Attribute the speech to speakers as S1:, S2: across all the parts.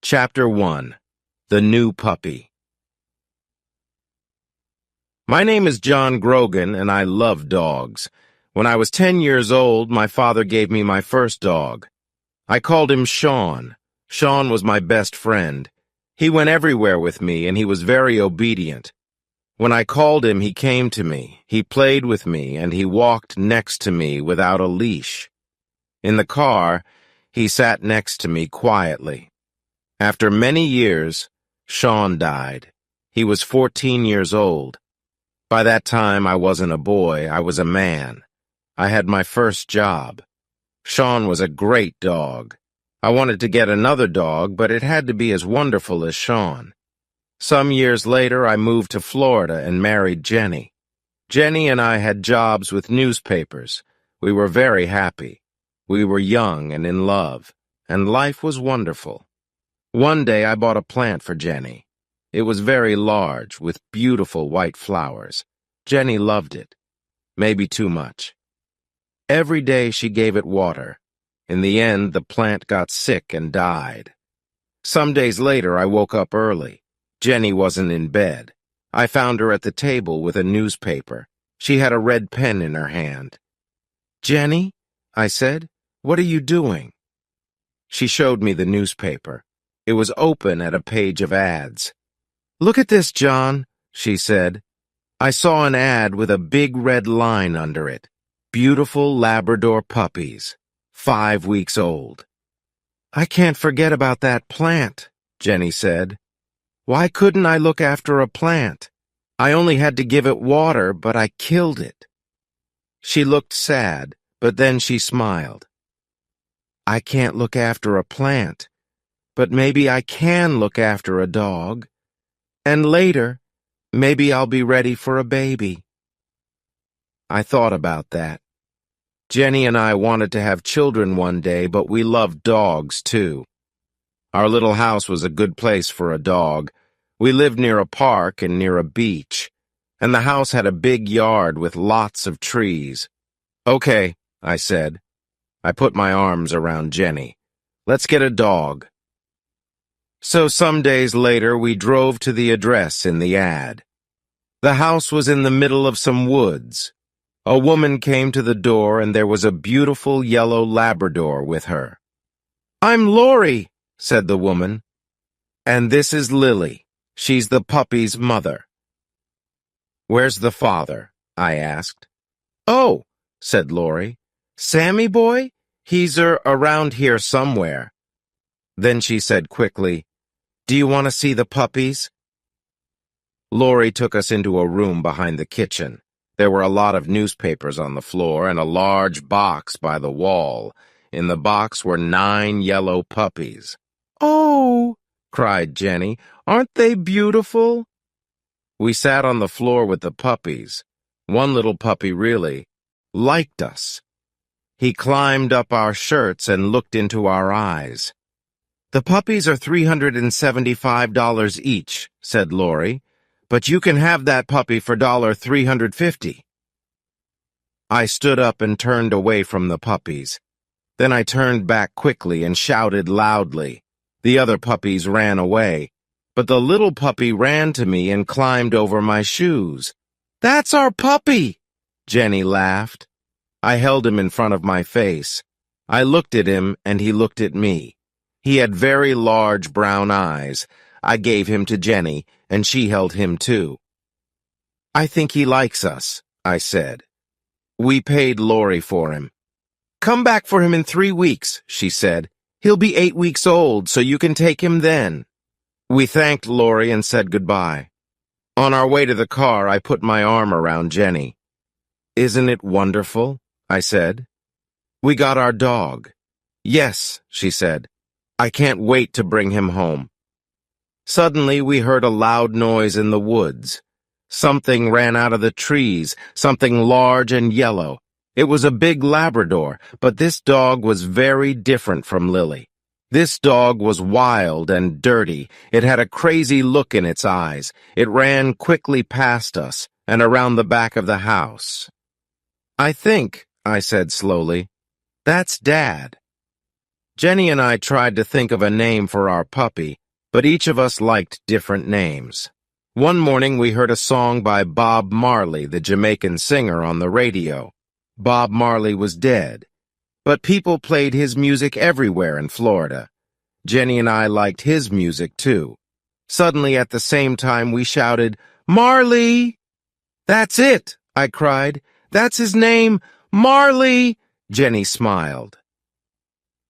S1: Chapter 1. The New Puppy. My name is John Grogan, and I love dogs. When I was 10 years old, my father gave me my first dog. I called him Sean. Sean was my best friend. He went everywhere with me, and he was very obedient. When I called him, he came to me. He played with me, and he walked next to me without a leash. In the car, he sat next to me quietly. After many years, Sean died. He was 14 years old. By that time, I wasn't a boy, I was a man. I had my first job. Sean was a great dog. I wanted to get another dog, but it had to be as wonderful as Sean. Some years later, I moved to Florida and married Jenny. Jenny and I had jobs with newspapers. We were very happy. We were young and in love, and life was wonderful. One day I bought a plant for Jenny. It was very large, with beautiful white flowers. Jenny loved it. Maybe too much. Every day she gave it water. In the end, the plant got sick and died. Some days later, I woke up early. Jenny wasn't in bed. I found her at the table with a newspaper. She had a red pen in her hand. "Jenny," I said, "what are you doing?" She showed me the newspaper. It was open at a page of ads. "Look at this, John," she said. I saw an ad with a big red line under it. Beautiful Labrador puppies, 5 weeks old. "I can't forget about that plant," Jenny said. "Why couldn't I look after a plant? I only had to give it water, but I killed it." She looked sad, but then she smiled. "I can't look after a plant, but maybe I can look after a dog. And later, maybe I'll be ready for a baby." I thought about that. Jenny and I wanted to have children one day, but we loved dogs, too. Our little house was a good place for a dog. We lived near a park and near a beach, and the house had a big yard with lots of trees. "Okay," I said. I put my arms around Jenny. "Let's get a dog." So some days later, we drove to the address in the ad. The house was in the middle of some woods. A woman came to the door, and there was a beautiful yellow Labrador with her. "I'm Lori," said the woman. "And this is Lily. She's the puppy's mother." "Where's the father?" I asked. "Oh," said Lori. "Sammy boy? He's around here somewhere." Then she said quickly, "Do you want to see the puppies?" Lori took us into a room behind the kitchen. There were a lot of newspapers on the floor and a large box by the wall. In the box were 9 yellow puppies. "Oh," cried Jenny, "aren't they beautiful?" We sat on the floor with the puppies. One little puppy really liked us. He climbed up our shirts and looked into our eyes. "The puppies are $375 each," said Lori, "but you can have that puppy for $350. I stood up and turned away from the puppies. Then I turned back quickly and shouted loudly. The other puppies ran away, but the little puppy ran to me and climbed over my shoes. "That's our puppy!" Jenny laughed. I held him in front of my face. I looked at him, and he looked at me. He had very large brown eyes. I gave him to Jenny, and she held him too. "I think he likes us," I said. We paid Lori for him. "Come back for him in 3 weeks," she said. "He'll be 8 weeks old, so you can take him then." We thanked Lori and said goodbye. On our way to the car, I put my arm around Jenny. "Isn't it wonderful?" I said. "We got our dog." "Yes," she said. "I can't wait to bring him home." Suddenly, we heard a loud noise in the woods. Something ran out of the trees, something large and yellow. It was a big Labrador, but this dog was very different from Lily. This dog was wild and dirty. It had a crazy look in its eyes. It ran quickly past us and around the back of the house. "I think," I said slowly, "that's Dad." Jenny and I tried to think of a name for our puppy, but each of us liked different names. One morning we heard a song by Bob Marley, the Jamaican singer, on the radio. Bob Marley was dead, but people played his music everywhere in Florida. Jenny and I liked his music too. Suddenly, at the same time, we shouted, "Marley!" "That's it!" I cried. "That's his name! Marley!" Jenny smiled.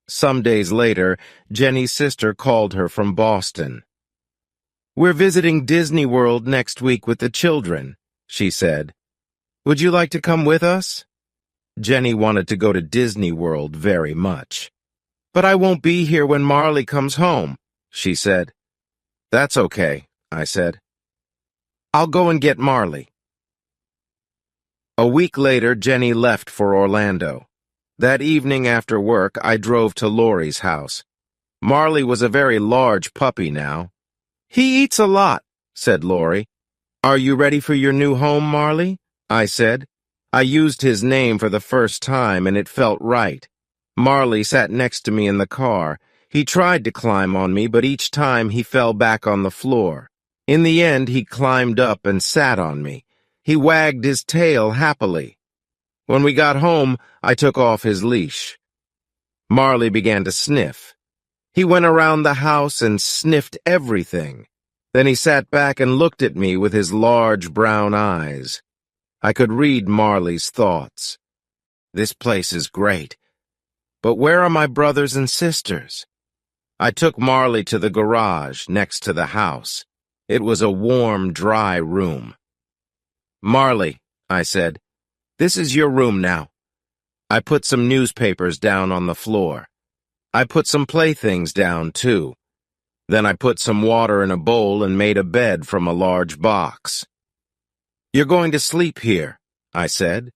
S1: Some days later, Jenny's sister called her from Boston. "We're visiting Disney World next week with the children," she said. "Would you like to come with us?" Jenny wanted to go to Disney World very much. "But I won't be here when Marley comes home," she said. "That's okay," I said. "I'll go and get Marley." A week later, Jenny left for Orlando. That evening after work, I drove to Lori's house. Marley was a very large puppy now. "He eats a lot," said Lori. "Are you ready for your new home, Marley?" I said. I used his name for the first time, and it felt right. Marley sat next to me in the car. He tried to climb on me, but each time he fell back on the floor. In the end, he climbed up and sat on me. He wagged his tail happily. When we got home, I took off his leash. Marley began to sniff. He went around the house and sniffed everything. Then he sat back and looked at me with his large brown eyes. I could read Marley's thoughts. This place is great. But where are my brothers and sisters? I took Marley to the garage next to the house. It was a warm, dry room. "Marley," I said, "this is your room now." I put some newspapers down on the floor. I put some playthings down, too. Then I put some water in a bowl and made a bed from a large box. "You're going to sleep here," I said.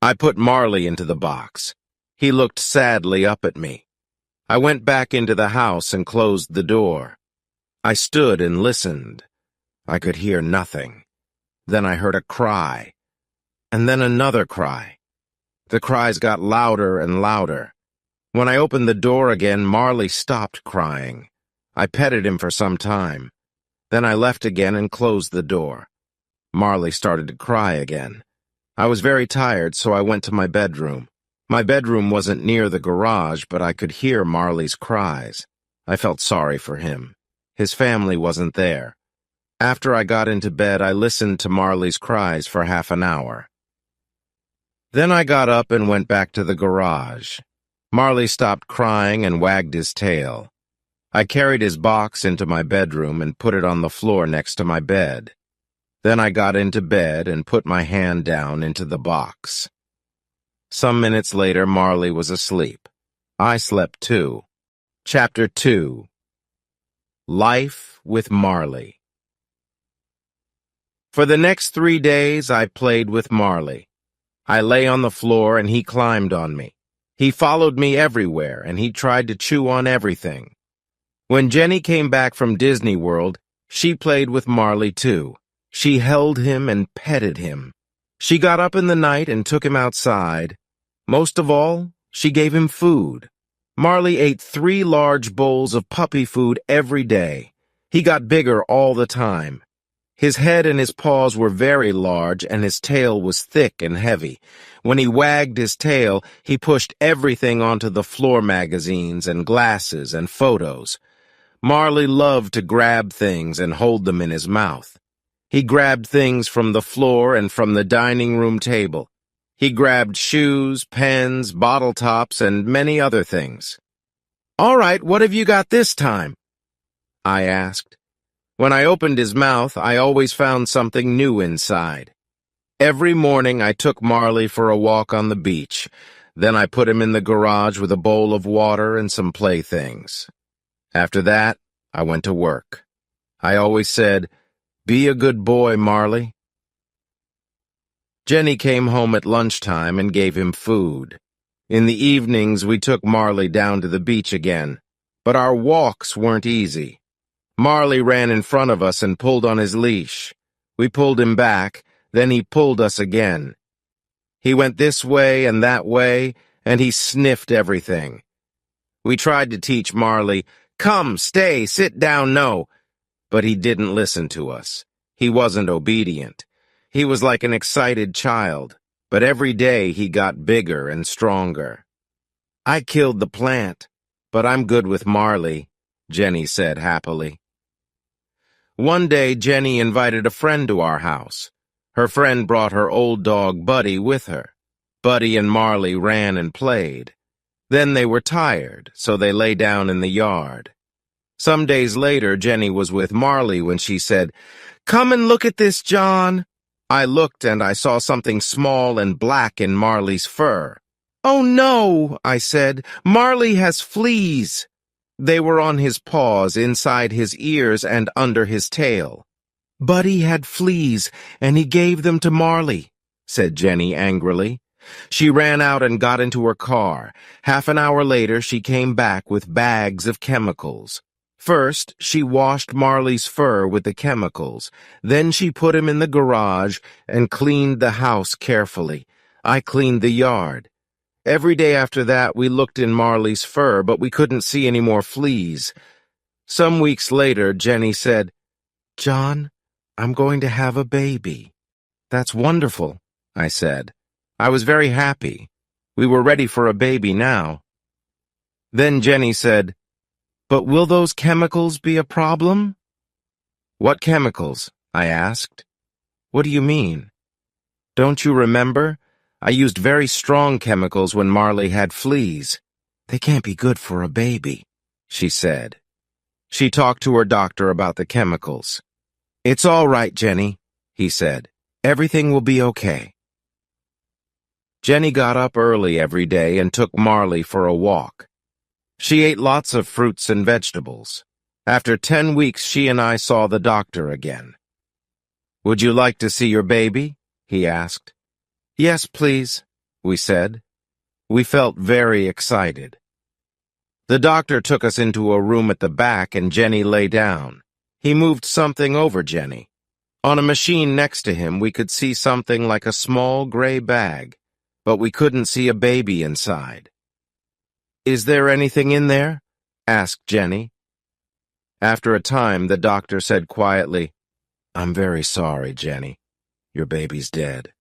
S1: I put Marley into the box. He looked sadly up at me. I went back into the house and closed the door. I stood and listened. I could hear nothing. Then I heard a cry, and then another cry. The cries got louder and louder. When I opened the door again, Marley stopped crying. I petted him for some time. Then I left again and closed the door. Marley started to cry again. I was very tired, so I went to my bedroom. My bedroom wasn't near the garage, but I could hear Marley's cries. I felt sorry for him. His family wasn't there. After I got into bed, I listened to Marley's cries for half an hour. Then I got up and went back to the garage. Marley stopped crying and wagged his tail. I carried his box into my bedroom and put it on the floor next to my bed. Then I got into bed and put my hand down into the box. Some minutes later, Marley was asleep. I slept too. Chapter 2. Life with Marley. For the next 3 days, I played with Marley. I lay on the floor and he climbed on me. He followed me everywhere and he tried to chew on everything. When Jenny came back from Disney World, she played with Marley too. She held him and petted him. She got up in the night and took him outside. Most of all, she gave him food. Marley ate 3 large bowls of puppy food every day. He got bigger all the time. His head and his paws were very large, and his tail was thick and heavy. When he wagged his tail, he pushed everything onto the floor, magazines and glasses and photos. Marley loved to grab things and hold them in his mouth. He grabbed things from the floor and from the dining room table. He grabbed shoes, pens, bottle tops, and many other things. "All right, what have you got this time?" I asked. When I opened his mouth, I always found something new inside. Every morning I took Marley for a walk on the beach. Then I put him in the garage with a bowl of water and some playthings. After that, I went to work. I always said, "Be a good boy, Marley." Jenny came home at lunchtime and gave him food. In the evenings, we took Marley down to the beach again, but our walks weren't easy. Marley ran in front of us and pulled on his leash. We pulled him back, then he pulled us again. He went this way and that way, and he sniffed everything. We tried to teach Marley, "Come, stay, sit down, no," but he didn't listen to us. He wasn't obedient. He was like an excited child, but every day he got bigger and stronger. "I killed the plant, but I'm good with Marley," Jenny said happily. One day, Jenny invited a friend to our house. Her friend brought her old dog Buddy with her. Buddy and Marley ran and played. Then they were tired, so they lay down in the yard. Some days later, Jenny was with Marley when she said, "Come and look at this, John." I looked and I saw something small and black in Marley's fur. "Oh no," I said, "Marley has fleas." They were on his paws, inside his ears, and under his tail. "Buddy had fleas, and he gave them to Marley," said Jenny angrily. She ran out and got into her car. Half an hour later, she came back with bags of chemicals. First, she washed Marley's fur with the chemicals. Then she put him in the garage and cleaned the house carefully. I cleaned the yard. Every day after that, we looked in Marley's fur, but we couldn't see any more fleas. Some weeks later, Jenny said, "John, I'm going to have a baby." "That's wonderful," I said. I was very happy. We were ready for a baby now. Then Jenny said, "But will those chemicals be a problem?" "What chemicals?" I asked. "What do you mean?" "Don't you remember? I used very strong chemicals when Marley had fleas." "They can't be good for a baby," she said. She talked to her doctor about the chemicals. "It's all right, Jenny," he said. "Everything will be okay." Jenny got up early every day and took Marley for a walk. She ate lots of fruits and vegetables. After 10 weeks, she and I saw the doctor again. "Would you like to see your baby?" he asked. "Yes, please," we said. We felt very excited. The doctor took us into a room at the back and Jenny lay down. He moved something over Jenny. On a machine next to him, we could see something like a small gray bag, but we couldn't see a baby inside. "Is there anything in there?" asked Jenny. After a time, the doctor said quietly, "I'm very sorry, Jenny. Your baby's dead."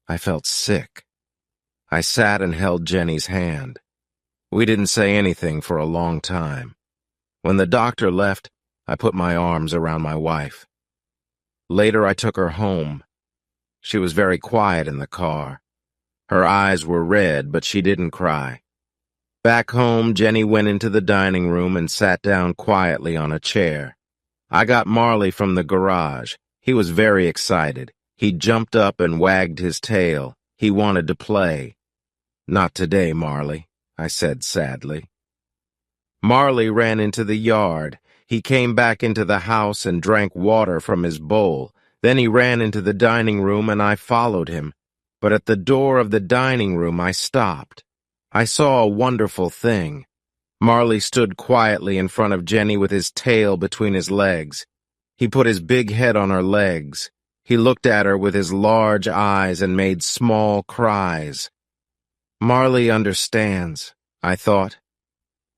S1: I felt sick. I sat and held Jenny's hand. We didn't say anything for a long time. When the doctor left, I put my arms around my wife. Later, I took her home. She was very quiet in the car. Her eyes were red, but she didn't cry. Back home, Jenny went into the dining room and sat down quietly on a chair. I got Marley from the garage. He was very excited. He jumped up and wagged his tail. He wanted to play. "Not today, Marley," I said sadly. Marley ran into the yard. He came back into the house and drank water from his bowl. Then he ran into the dining room and I followed him. But at the door of the dining room, I stopped. I saw a wonderful thing. Marley stood quietly in front of Jenny with his tail between his legs. He put his big head on her legs. He looked at her with his large eyes and made small cries. Marley understands, I thought.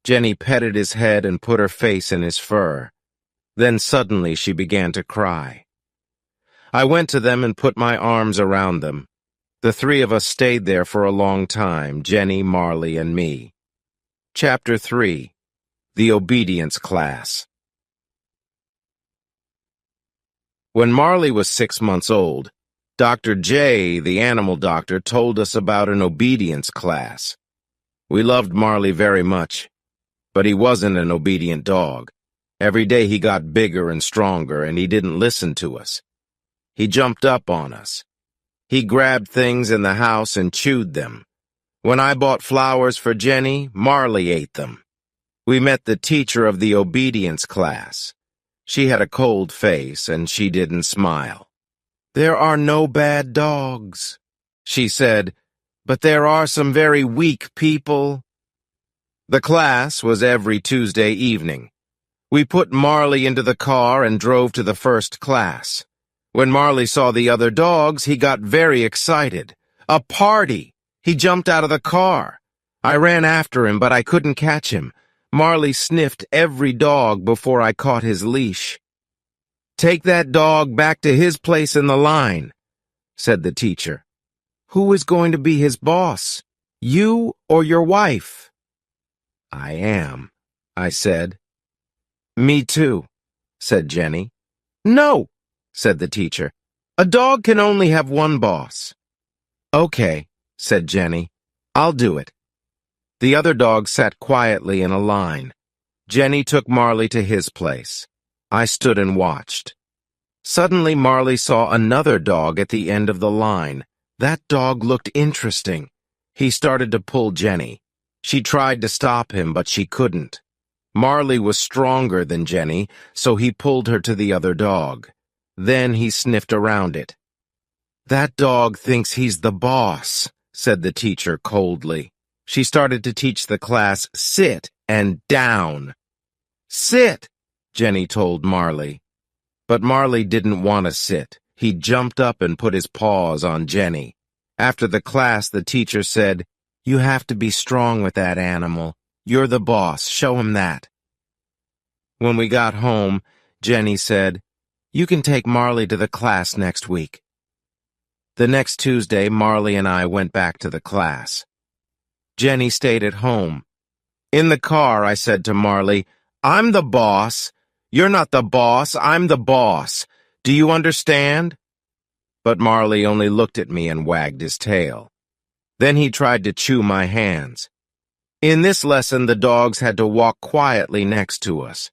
S1: Jenny petted his head and put her face in his fur. Then suddenly she began to cry. I went to them and put my arms around them. The three of us stayed there for a long time, Jenny, Marley, and me. Chapter 3. The Obedience Class. When Marley was 6 months old, Dr. J, the animal doctor, told us about an obedience class. We loved Marley very much, but he wasn't an obedient dog. Every day he got bigger and stronger, and he didn't listen to us. He jumped up on us. He grabbed things in the house and chewed them. When I bought flowers for Jenny, Marley ate them. We met the teacher of the obedience class. She had a cold face, and she didn't smile. "There are no bad dogs," she said, "but there are some very weak people." The class was every Tuesday evening. We put Marley into the car and drove to the first class. When Marley saw the other dogs, he got very excited. A party! He jumped out of the car. I ran after him, but I couldn't catch him. Marley sniffed every dog before I caught his leash. "Take that dog back to his place in the line," said the teacher. "Who is going to be his boss, you or your wife?" "I am," I said. "Me too," said Jenny. "No," said the teacher. "A dog can only have one boss." "Okay," said Jenny. "I'll do it." The other dogs sat quietly in a line. Jenny took Marley to his place. I stood and watched. Suddenly, Marley saw another dog at the end of the line. That dog looked interesting. He started to pull Jenny. She tried to stop him, but she couldn't. Marley was stronger than Jenny, so he pulled her to the other dog. Then he sniffed around it. "That dog thinks he's the boss," said the teacher coldly. She started to teach the class sit and down. "Sit," Jenny told Marley. But Marley didn't want to sit. He jumped up and put his paws on Jenny. After the class, the teacher said, "You have to be strong with that animal. You're the boss. Show him that." When we got home, Jenny said, "You can take Marley to the class next week." The next Tuesday, Marley and I went back to the class. Jenny stayed at home. In the car, I said to Marley, "I'm the boss. You're not the boss. I'm the boss. Do you understand?" But Marley only looked at me and wagged his tail. Then he tried to chew my hands. In this lesson, the dogs had to walk quietly next to us.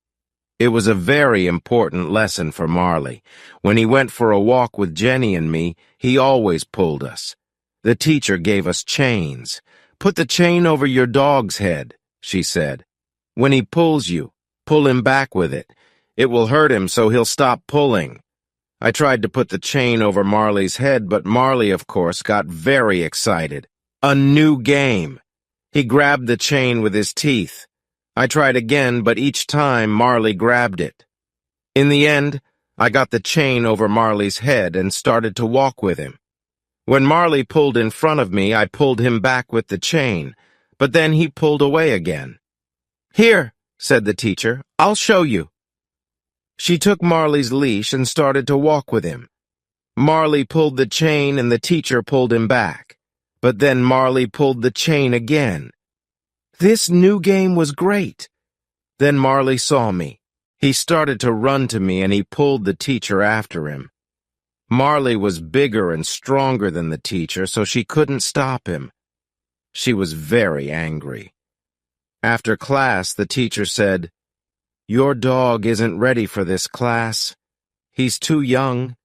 S1: It was a very important lesson for Marley. When he went for a walk with Jenny and me, he always pulled us. The teacher gave us chains. "Put the chain over your dog's head," she said. "When he pulls you, pull him back with it. It will hurt him, so he'll stop pulling." I tried to put the chain over Marley's head, but Marley, of course, got very excited. A new game. He grabbed the chain with his teeth. I tried again, but each time Marley grabbed it. In the end, I got the chain over Marley's head and started to walk with him. When Marley pulled in front of me, I pulled him back with the chain, but then he pulled away again. "Here," said the teacher, "I'll show you." She took Marley's leash and started to walk with him. Marley pulled the chain and the teacher pulled him back. But then Marley pulled the chain again. This new game was great. Then Marley saw me. He started to run to me and he pulled the teacher after him. Marley was bigger and stronger than the teacher, so she couldn't stop him. She was very angry. After class, the teacher said, "Your dog isn't ready for this class. He's too young.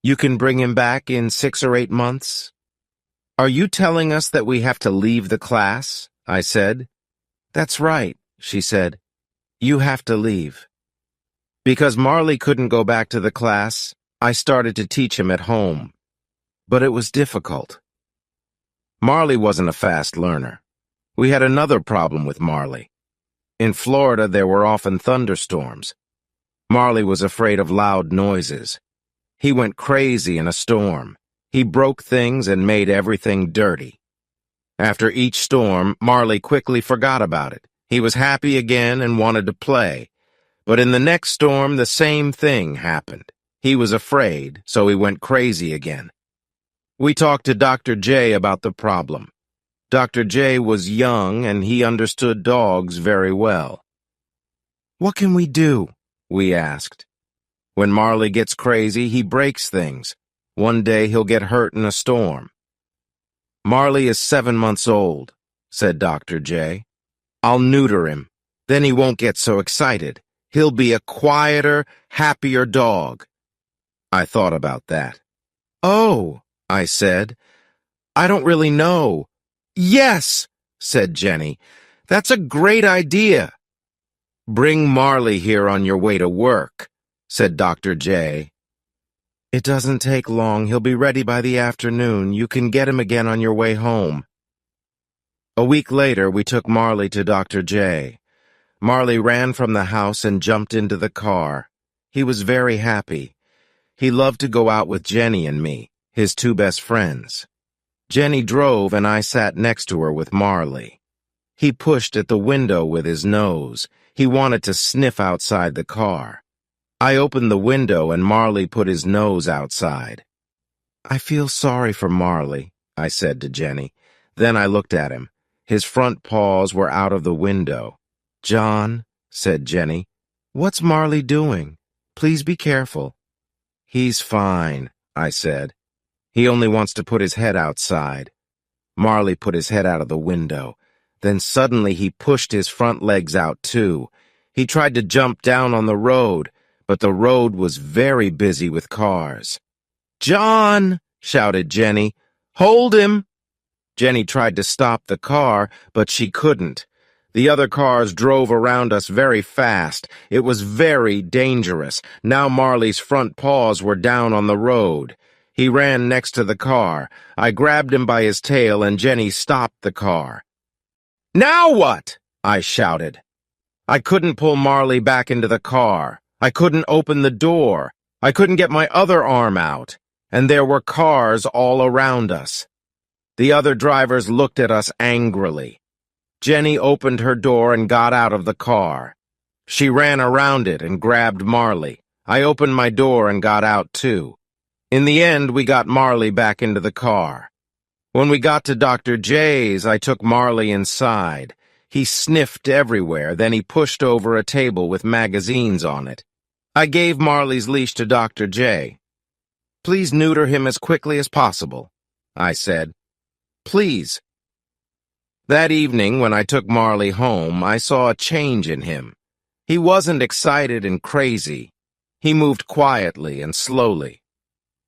S1: You can bring him back in 6 or 8 months." "Are you telling us that we have to leave the class?" I said. "That's right," she said. "You have to leave." Because Marley couldn't go back to the class, I started to teach him at home. But it was difficult. Marley wasn't a fast learner. We had another problem with Marley. In Florida, there were often thunderstorms. Marley was afraid of loud noises. He went crazy in a storm. He broke things and made everything dirty. After each storm, Marley quickly forgot about it. He was happy again and wanted to play. But in the next storm, the same thing happened. He was afraid, so he went crazy again. We talked to Dr. J about the problem. Dr. J was young and he understood dogs very well. "What can we do?" we asked. "When Marley gets crazy, he breaks things. One day he'll get hurt in a storm." "Marley is 7 months old," said Dr. J. "I'll neuter him. Then he won't get so excited. He'll be a quieter, happier dog." I thought about that. "Oh," I said, "I don't really know." "Yes," said Jenny, "that's a great idea." "Bring Marley here on your way to work," said Dr. J. "It doesn't take long. He'll be ready by the afternoon. You can get him again on your way home." A week later, we took Marley to Dr. J. Marley ran from the house and jumped into the car. He was very happy. He loved to go out with Jenny and me, his 2 best friends. Jenny drove and I sat next to her with Marley. He pushed at the window with his nose. He wanted to sniff outside the car. I opened the window and Marley put his nose outside. "I feel sorry for Marley," I said to Jenny. Then I looked at him. His front paws were out of the window. "John," said Jenny, "what's Marley doing? Please be careful." "He's fine," I said. "He only wants to put his head outside." Marley put his head out of the window. Then suddenly he pushed his front legs out too. He tried to jump down on the road, but the road was very busy with cars. "John!" shouted Jenny. "Hold him!" Jenny tried to stop the car, but she couldn't. The other cars drove around us very fast. It was very dangerous. Now Marley's front paws were down on the road. He ran next to the car. I grabbed him by his tail and Jenny stopped the car. "Now what?" I shouted. I couldn't pull Marley back into the car. I couldn't open the door. I couldn't get my other arm out. And there were cars all around us. The other drivers looked at us angrily. Jenny opened her door and got out of the car. She ran around it and grabbed Marley. I opened my door and got out too. In the end, we got Marley back into the car. When we got to Dr. J's, I took Marley inside. He sniffed everywhere, then he pushed over a table with magazines on it. I gave Marley's leash to Dr. J. "Please neuter him as quickly as possible," I said. "Please." That evening, when I took Marley home, I saw a change in him. He wasn't excited and crazy. He moved quietly and slowly.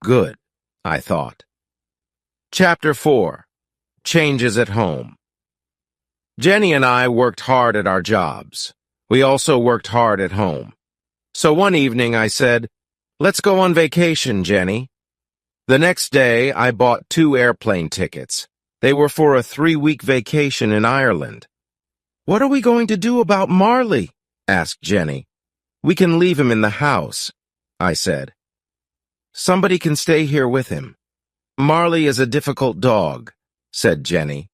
S1: Good, I thought. Chapter 4. Changes at Home. Jenny and I worked hard at our jobs. We also worked hard at home. So one evening I said, "Let's go on vacation, Jenny." The next day I bought 2 airplane tickets. They were for a 3-week vacation in Ireland. "What are we going to do about Marley?" asked Jenny. "We can leave him in the house," I said. "Somebody can stay here with him." "Marley is a difficult dog," said Jenny.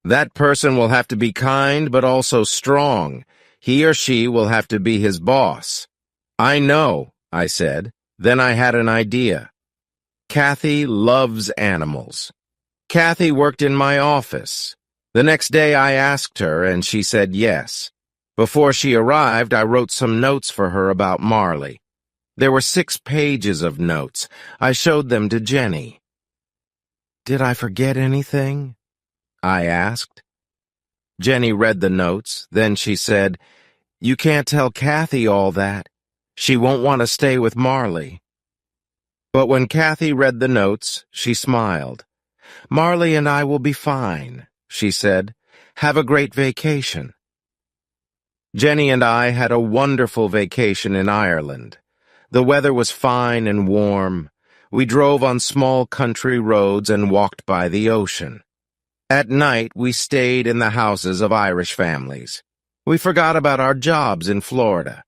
S1: "That person will have to be kind but also strong. He or she will have to be his boss." "I know," I said. Then I had an idea. Kathy loves animals. Kathy worked in my office. The next day I asked her, and she said yes. Before she arrived, I wrote some notes for her about Marley. There were 6 pages of notes. I showed them to Jenny. "Did I forget anything?" I asked. Jenny read the notes. Then she said, "You can't tell Kathy all that. She won't want to stay with Marley." But when Kathy read the notes, she smiled. "Marley and I will be fine," she said. "Have a great vacation." Jenny and I had a wonderful vacation in Ireland. The weather was fine and warm. We drove on small country roads and walked by the ocean. At night, we stayed in the houses of Irish families. We forgot about our jobs in Florida.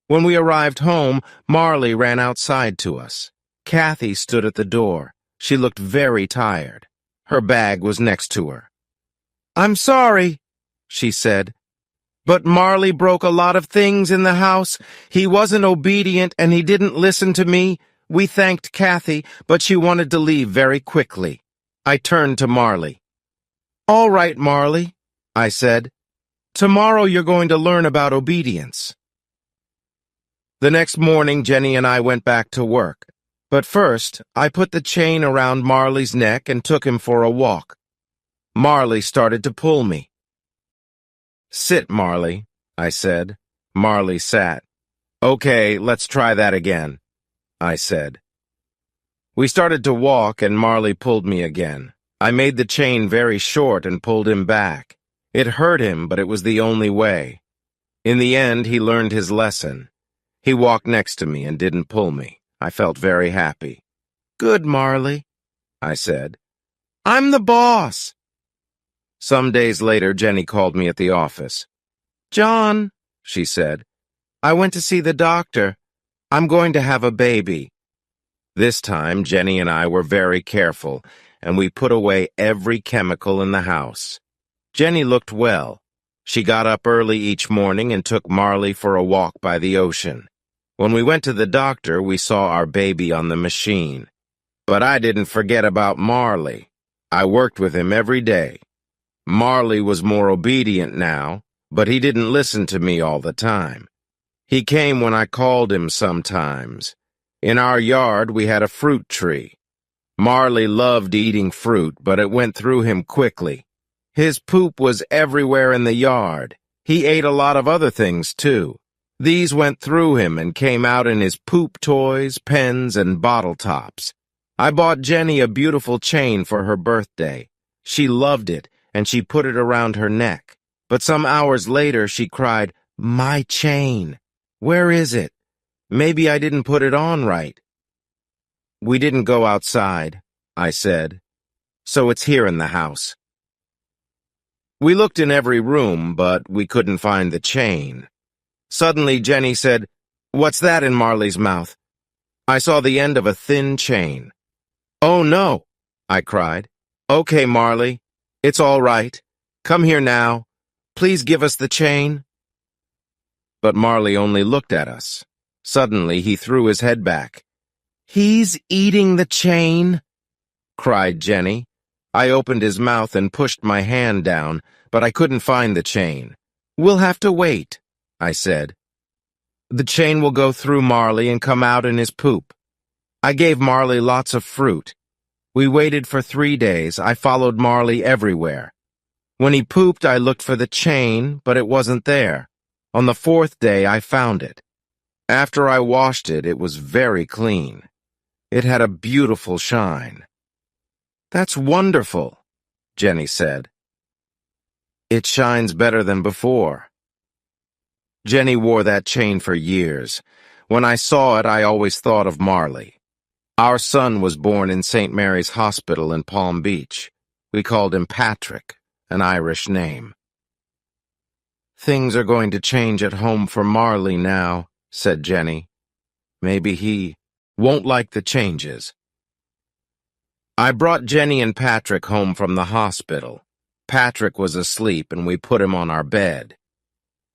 S1: When we arrived home, Marley ran outside to us. Kathy stood at the door. She looked very tired. Her bag was next to her. "I'm sorry," she said, "but Marley broke a lot of things in the house. He wasn't obedient and he didn't listen to me. We thanked Kathy, but she wanted to leave very quickly." I turned to Marley. "All right, Marley," I said. "Tomorrow you're going to learn about obedience." The next morning, Jenny and I went back to work. But first, I put the chain around Marley's neck and took him for a walk. Marley started to pull me. "Sit, Marley," I said. Marley sat. "Okay, let's try that again," I said. We started to walk and Marley pulled me again. I made the chain very short and pulled him back. It hurt him, but it was the only way. In the end, he learned his lesson. He walked next to me and didn't pull me. I felt very happy. "Good, Marley," I said. "I'm the boss." Some days later, Jenny called me at the office. "John," she said, "I went to see the doctor. I'm going to have a baby." This time, Jenny and I were very careful, and we put away every chemical in the house. Jenny looked well. She got up early each morning and took Marley for a walk by the ocean. When we went to the doctor, we saw our baby on the machine. But I didn't forget about Marley. I worked with him every day. Marley was more obedient now, but he didn't listen to me all the time. He came when I called him sometimes. In our yard, we had a fruit tree. Marley loved eating fruit, but it went through him quickly. His poop was everywhere in the yard. He ate a lot of other things, too. These went through him and came out in his poop toys, pens, and bottle tops. I bought Jenny a beautiful chain for her birthday. She loved it, and she put it around her neck. But some hours later, she cried, "My chain! Where is it? Maybe I didn't put it on right." "We didn't go outside," I said, "so it's here in the house." We looked in every room, but we couldn't find the chain. Suddenly, Jenny said, "What's that in Marley's mouth?" I saw the end of a thin chain. "Oh, no," I cried. "Okay, Marley. It's all right. Come here now. Please give us the chain." But Marley only looked at us. Suddenly, he threw his head back. "He's eating the chain," cried Jenny. I opened his mouth and pushed my hand down, but I couldn't find the chain. "We'll have to wait," I said. "The chain will go through Marley and come out in his poop." I gave Marley lots of fruit. We waited for 3 days. I followed Marley everywhere. When he pooped, I looked for the chain, but it wasn't there. On the 4th day, I found it. After I washed it, it was very clean. It had a beautiful shine. "That's wonderful," Jenny said. "It shines better than before." Jenny wore that chain for years. When I saw it, I always thought of Marley. Our son was born in St. Mary's Hospital in Palm Beach. We called him Patrick, an Irish name. "Things are going to change at home for Marley now," said Jenny. "Maybe he won't like the changes." I brought Jenny and Patrick home from the hospital. Patrick was asleep and we put him on our bed.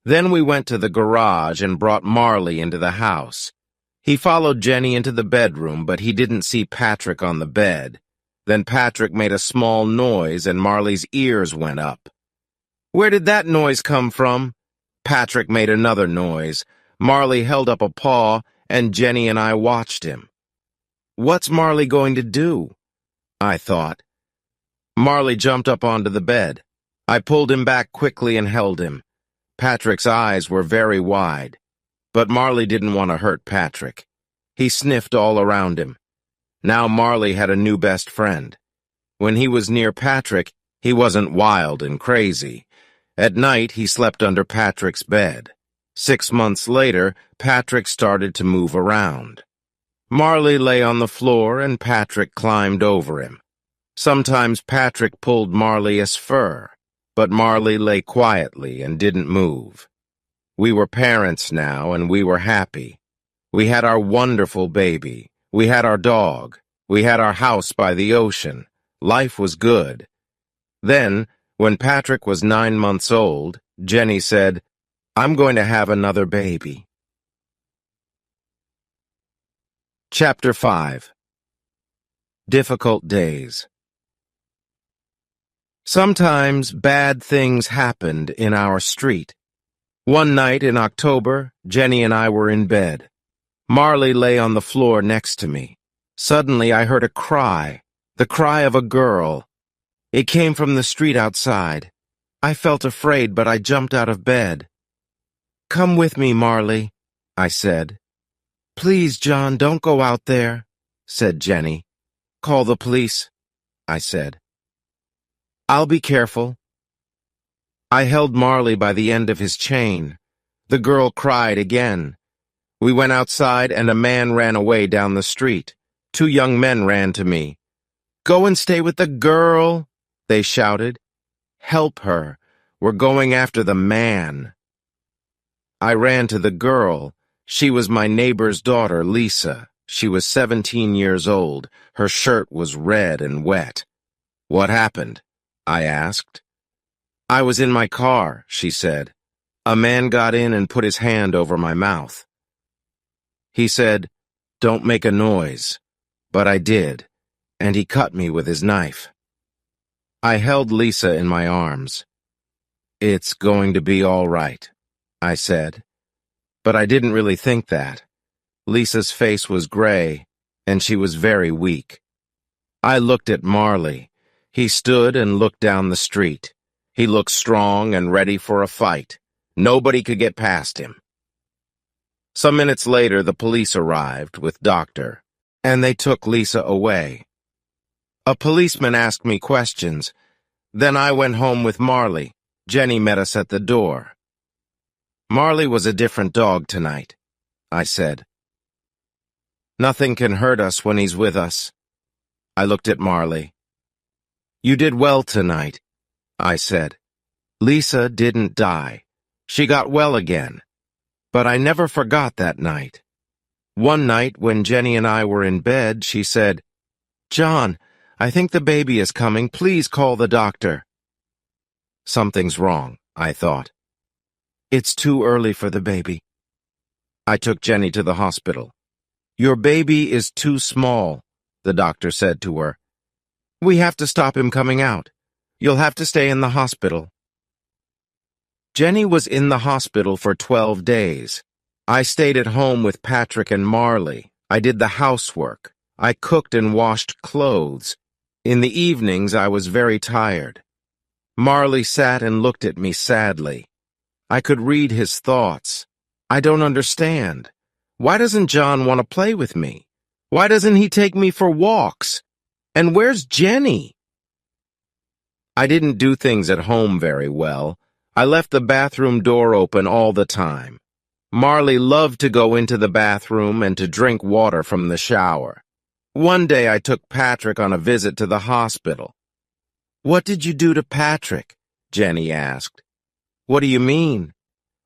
S1: Then we went to the garage and brought Marley into the house. He followed Jenny into the bedroom, but he didn't see Patrick on the bed. Then Patrick made a small noise and Marley's ears went up. "Where did that noise come from?" Patrick made another noise. Marley held up a paw, and Jenny and I watched him. What's Marley going to do? I thought. Marley jumped up onto the bed. I pulled him back quickly and held him. Patrick's eyes were very wide. But Marley didn't want to hurt Patrick. He sniffed all around him. Now Marley had a new best friend. When he was near Patrick, he wasn't wild and crazy. At night, he slept under Patrick's bed. 6 months later, Patrick started to move around. Marley lay on the floor and Patrick climbed over him. Sometimes Patrick pulled Marley's fur, but Marley lay quietly and didn't move. We were parents now, and we were happy. We had our wonderful baby. We had our dog. We had our house by the ocean. Life was good. Then, when Patrick was 9 months old, Jenny said, "I'm going to have another baby." Chapter 5. Difficult Days. Sometimes bad things happened in our street. One night in October, Jenny and I were in bed. Marley lay on the floor next to me. Suddenly I heard a cry, the cry of a girl. It came from the street outside. I felt afraid, but I jumped out of bed. "Come with me, Marley," I said. "Please, John, don't go out there," said Jenny. "Call the police," I said. "I'll be careful." I held Marley by the end of his chain. The girl cried again. We went outside and a man ran away down the street. 2 young men ran to me. "Go and stay with the girl," they shouted. "Help her. We're going after the man." I ran to the girl. She was my neighbor's daughter, Lisa. She was 17 years old. Her shirt was red and wet. "What happened?" I asked. I was in my car, she said. A man got in and put his hand over my mouth. He said, "Don't make a noise." But I did, and he cut me with his knife. I held Lisa in my arms. "It's going to be all right," I said. But I didn't really think that. Lisa's face was gray, and she was very weak. I looked at Marley. He stood and looked down the street. He looked strong and ready for a fight. Nobody could get past him. Some minutes later, the police arrived with Doctor, and they took Lisa away. A policeman asked me questions. Then I went home with Marley. Jenny met us at the door. "Marley was a different dog tonight," I said. "Nothing can hurt us when he's with us." I looked at Marley. "You did well tonight," I said. "Lisa didn't die. She got well again. But I never forgot that night. One night when Jenny and I were in bed, she said, 'John, I think the baby is coming. Please call the doctor.' Something's wrong, I thought. It's too early for the baby. I took Jenny to the hospital. 'Your baby is too small,' the doctor said to her. 'We have to stop him coming out. You'll have to stay in the hospital.' Jenny was in the hospital for 12 days. I stayed at home with Patrick and Marley. I did the housework. I cooked and washed clothes. In the evenings, I was very tired. Marley sat and looked at me sadly. I could read his thoughts. I don't understand. Why doesn't John want to play with me? Why doesn't he take me for walks? And where's Jenny? I didn't do things at home very well. I left the bathroom door open all the time. Marley loved to go into the bathroom and to drink water from the shower. One day I took Patrick on a visit to the hospital. "What did you do to Patrick?" Jenny asked. "What do you mean?"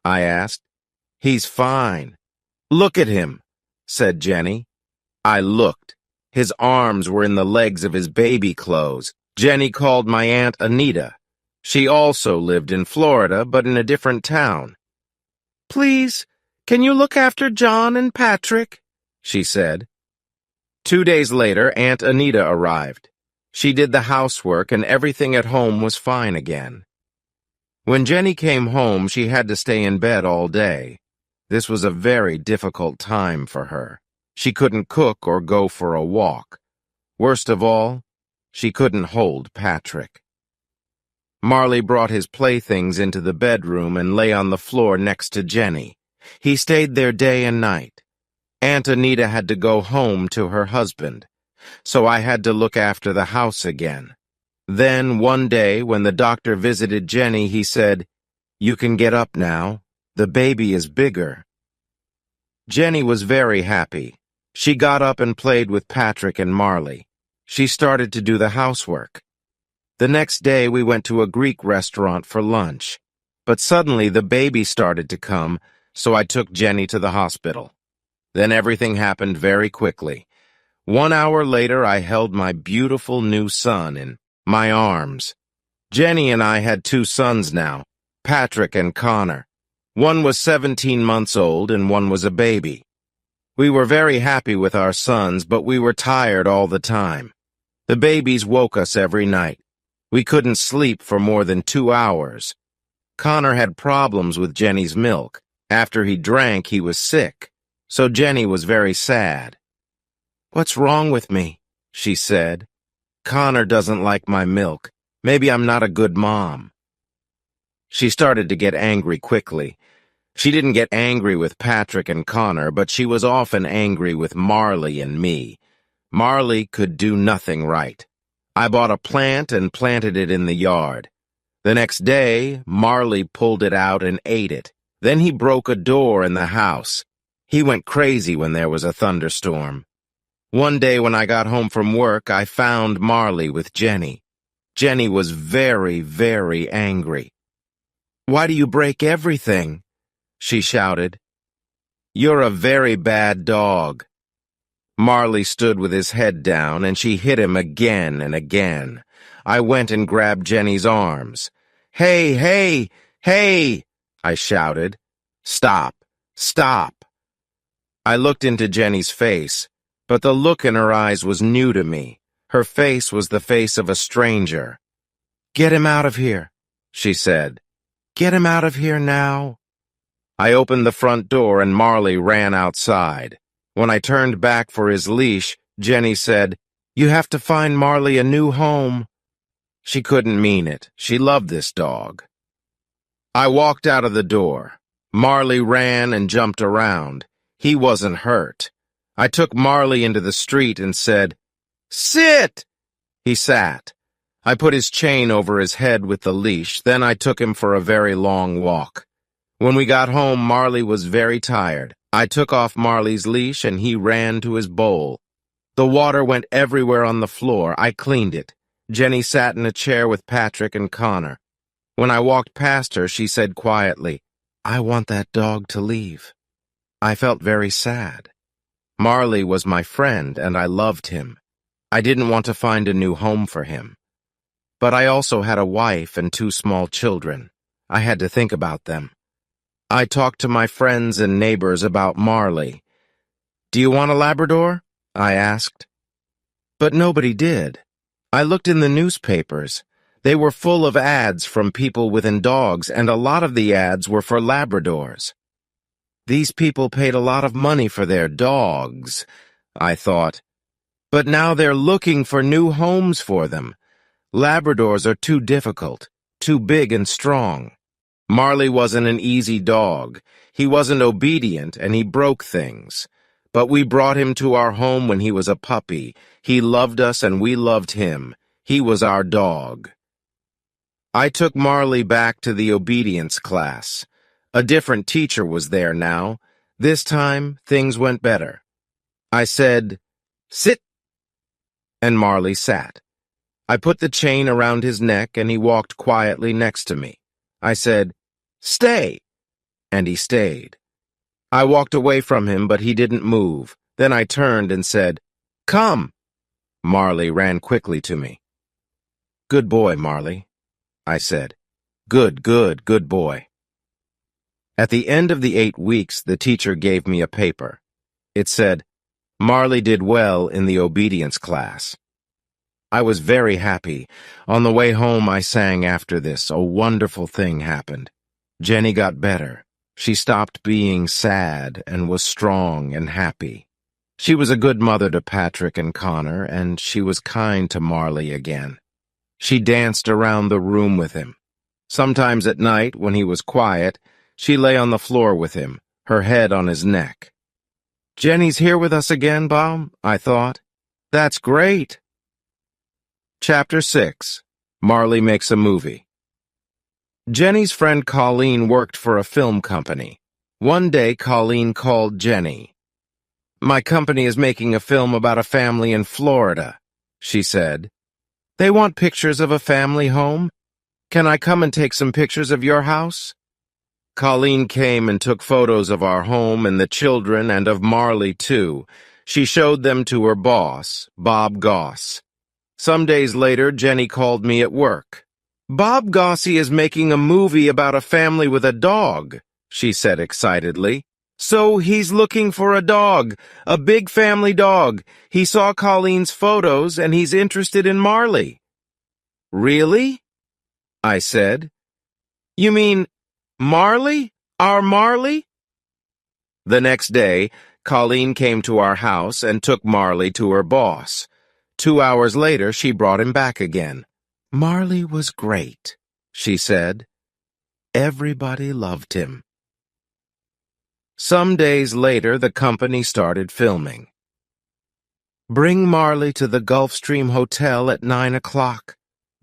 S1: I asked. "He's fine." "Look at him," said Jenny. I looked. His arms were in the legs of his baby clothes. Jenny called my Aunt Anita. She also lived in Florida, but in a different town. "Please, can you look after John and Patrick?" she said. 2 days later, Aunt Anita arrived. She did the housework, and everything at home was fine again. When Jenny came home, she had to stay in bed all day. This was a very difficult time for her. She couldn't cook or go for a walk. Worst of all, she couldn't hold Patrick. Marley brought his playthings into the bedroom and lay on the floor next to Jenny. He stayed there day and night. Aunt Anita had to go home to her husband, so I had to look after the house again. Then, one day, when the doctor visited Jenny, he said, "You can get up now. The baby is bigger." Jenny was very happy. She got up and played with Patrick and Marley. She started to do the housework. The next day, we went to a Greek restaurant for lunch. But suddenly, the baby started to come, so I took Jenny to the hospital. Then everything happened very quickly. 1 hour later, I held my beautiful new son in my arms. Jenny and I had 2 sons now, Patrick and Connor. One was 17 months old and one was a baby. We were very happy with our sons, but we were tired all the time. The babies woke us every night. We couldn't sleep for more than 2 hours. Connor had problems with Jenny's milk. After he drank, he was sick. So Jenny was very sad. "What's wrong with me?" she said. "Connor doesn't like my milk. Maybe I'm not a good mom." She started to get angry quickly. She didn't get angry with Patrick and Connor, but she was often angry with Marley and me. Marley could do nothing right. I bought a plant and planted it in the yard. The next day, Marley pulled it out and ate it. Then he broke a door in the house. He went crazy when there was a thunderstorm. One day when I got home from work, I found Marley with Jenny. Jenny was very, very angry. "Why do you break everything?" she shouted. "You're a very bad dog." Marley stood with his head down, and she hit him again and again. I went and grabbed Jenny's arms. "Hey, hey, hey!" I shouted. "Stop, stop." I looked into Jenny's face, but the look in her eyes was new to me. Her face was the face of a stranger. "Get him out of here," she said. "Get him out of here now." I opened the front door and Marley ran outside. When I turned back for his leash, Jenny said, "You have to find Marley a new home." She couldn't mean it. She loved this dog. I walked out of the door. Marley ran and jumped around. He wasn't hurt. I took Marley into the street and said, "Sit!" He sat. I put his chain over his head with the leash, then I took him for a very long walk. When we got home, Marley was very tired. I took off Marley's leash and he ran to his bowl. The water went everywhere on the floor. I cleaned it. Jenny sat in a chair with Patrick and Connor. When I walked past her, she said quietly, "I want that dog to leave." I felt very sad. Marley was my friend and I loved him. I didn't want to find a new home for him. But I also had a wife and 2 small children. I had to think about them. I talked to my friends and neighbors about Marley. "Do you want a Labrador?" I asked. But nobody did. I looked in the newspapers. They were full of ads from people with dogs, and a lot of the ads were for Labradors. These people paid a lot of money for their dogs, I thought. But now they're looking for new homes for them. Labradors are too difficult, too big and strong. Marley wasn't an easy dog. He wasn't obedient, and he broke things. But we brought him to our home when he was a puppy. He loved us and we loved him. He was our dog. I took Marley back to the obedience class. A different teacher was there now. This time, things went better. I said, "Sit," and Marley sat. I put the chain around his neck and he walked quietly next to me. I said, "Stay," and he stayed. I walked away from him, but he didn't move. Then I turned and said, "Come." Marley ran quickly to me. "Good boy, Marley," I said. Good boy." At the end of the 8 weeks, the teacher gave me a paper. It said, "Marley did well in the obedience class." I was very happy. On the way home, I sang after this. A wonderful thing happened. Jenny got better. She stopped being sad and was strong and happy. She was a good mother to Patrick and Connor, and she was kind to Marley again. She danced around the room with him. Sometimes at night, when he was quiet, she lay on the floor with him, her head on his neck. "Jenny's here with us again, Bob," I thought. "That's great." Chapter 6. Marley Makes a Movie. Jenny's friend Colleen worked for a film company. One day, Colleen called Jenny. "My company is making a film about a family in Florida," she said. "They want pictures of a family home. Can I come and take some pictures of your house?" Colleen came and took photos of our home and the children and of Marley, too. She showed them to her boss, Bob Goss. Some days later, Jenny called me at work. "Bob Gossy is making a movie about a family with a dog," she said excitedly. "So he's looking for a dog, a big family dog. He saw Colleen's photos and he's interested in Marley." "Really?" I said. "You mean Marley? Our Marley?" The next day, Colleen came to our house and took Marley to her boss. 2 hours later, she brought him back again. "Marley was great," she said. "Everybody loved him." Some days later, the company started filming. "Bring Marley to the Gulfstream Hotel at 9 o'clock,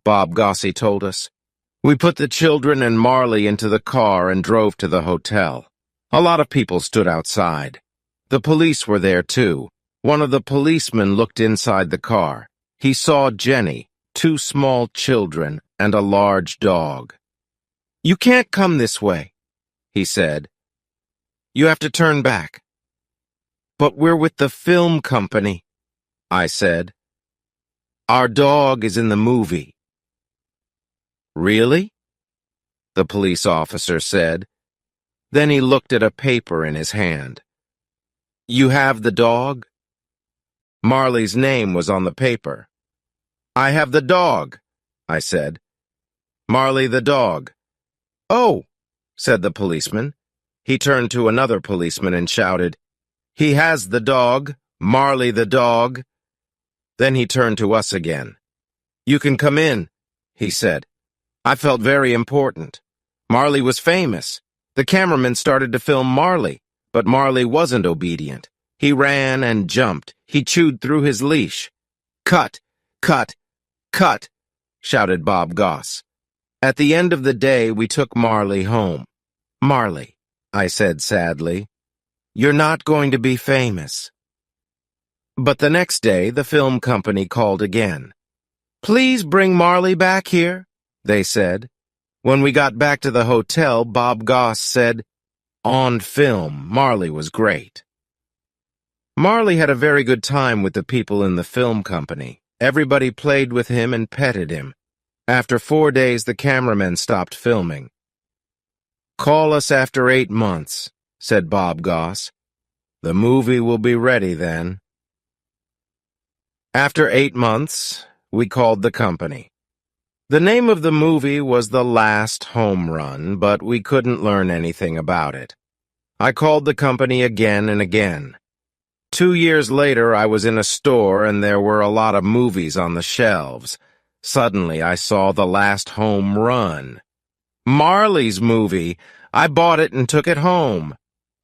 S1: Bob Gossy told us. We put the children and Marley into the car and drove to the hotel. A lot of people stood outside. The police were there, too. One of the policemen looked inside the car. He saw Jenny, 2 small children, and a large dog. "You can't come this way," he said. "You have to turn back." "But we're with the film company," I said. "Our dog is in the movie." "Really?" the police officer said. Then he looked at a paper in his hand. You have the dog? Marley's name was on the paper. I have the dog, I said. Marley the dog. Oh, said the policeman. He turned to another policeman and shouted, He has the dog, Marley the dog. Then he turned to us again. You can come in, he said. I felt very important. Marley was famous. The cameraman started to film Marley, but Marley wasn't obedient. He ran and jumped. He chewed through his leash. Cut, cut, cut, shouted Bob Goss. At the end of the day, we took Marley home. Marley, I said sadly, you're not going to be famous. But the next day, the film company called again. Please bring Marley back here, they said. When we got back to the hotel, Bob Goss said, On film, Marley was great. Marley had a very good time with the people in the film company. Everybody played with him and petted him. After 4 days, the cameramen stopped filming. Call us after 8 months, said Bob Goss. The movie will be ready then. After 8 months, we called the company. The name of the movie was The Last Home Run, but we couldn't learn anything about it. I called the company again and again. 2 years later, I was in a store and there were a lot of movies on the shelves. Suddenly, I saw The Last Home Run. Marley's movie. I bought it and took it home.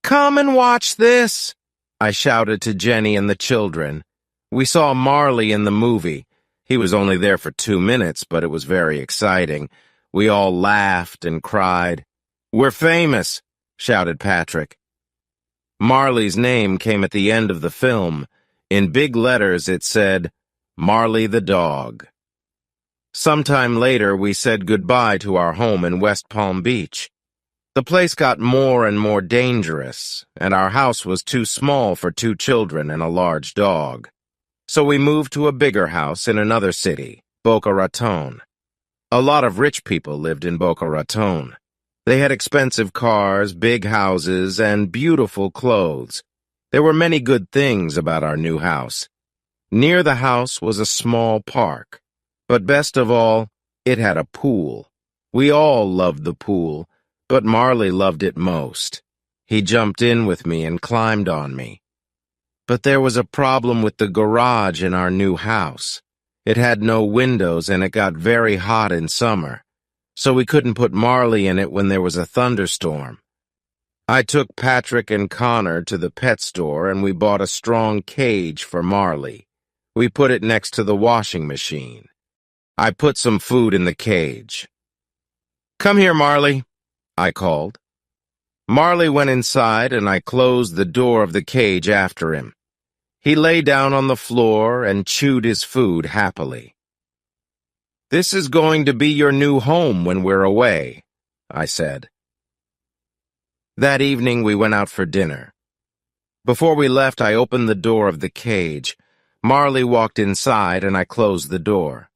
S1: Come and watch this, I shouted to Jenny and the children. We saw Marley in the movie. He was only there for 2 minutes, but it was very exciting. We all laughed and cried. We're famous, shouted Patrick. Marley's name came at the end of the film. In big letters it said, Marley the dog. Sometime later we said goodbye to our home in West Palm Beach. The place got more and more dangerous, and our house was too small for 2 children and a large dog. So we moved to a bigger house in another city, Boca Raton. A lot of rich people lived in Boca Raton. They had expensive cars, big houses, and beautiful clothes. There were many good things about our new house. Near the house was a small park. But best of all, it had a pool. We all loved the pool, but Marley loved it most. He jumped in with me and climbed on me. But there was a problem with the garage in our new house. It had no windows and it got very hot in summer, so we couldn't put Marley in it when there was a thunderstorm. I took Patrick and Connor to the pet store and we bought a strong cage for Marley. We put it next to the washing machine. I put some food in the cage. Come here, Marley, I called. Marley went inside and I closed the door of the cage after him. He lay down on the floor and chewed his food happily. This is going to be your new home when we're away, I said. That evening we went out for dinner. Before we left, I opened the door of the cage. Marley walked inside and I closed the door.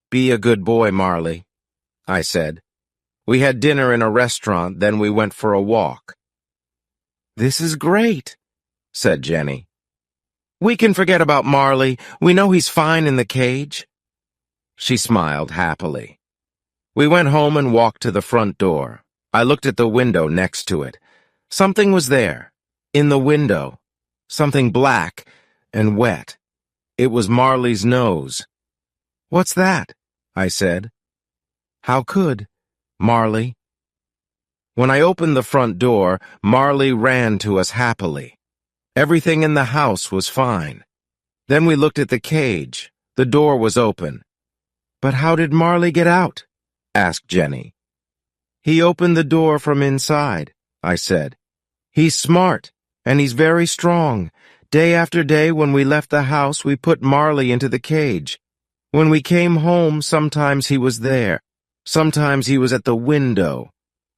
S1: Be a good boy, Marley, I said. We had dinner in a restaurant, then we went for a walk. This is great, said Jenny. We can forget about Marley. We know he's fine in the cage. She smiled happily. We went home and walked to the front door. I looked at the window next to it. Something was there, in the window, something black and wet. It was Marley's nose. What's that? I said. How could, Marley? When I opened the front door, Marley ran to us happily. Everything in the house was fine. Then we looked at the cage. The door was open. But how did Marley get out? Asked Jenny. He opened the door from inside, I said. He's smart, and he's very strong. Day after day when we left the house, we put Marley into the cage. When we came home, sometimes he was there. Sometimes he was at the window.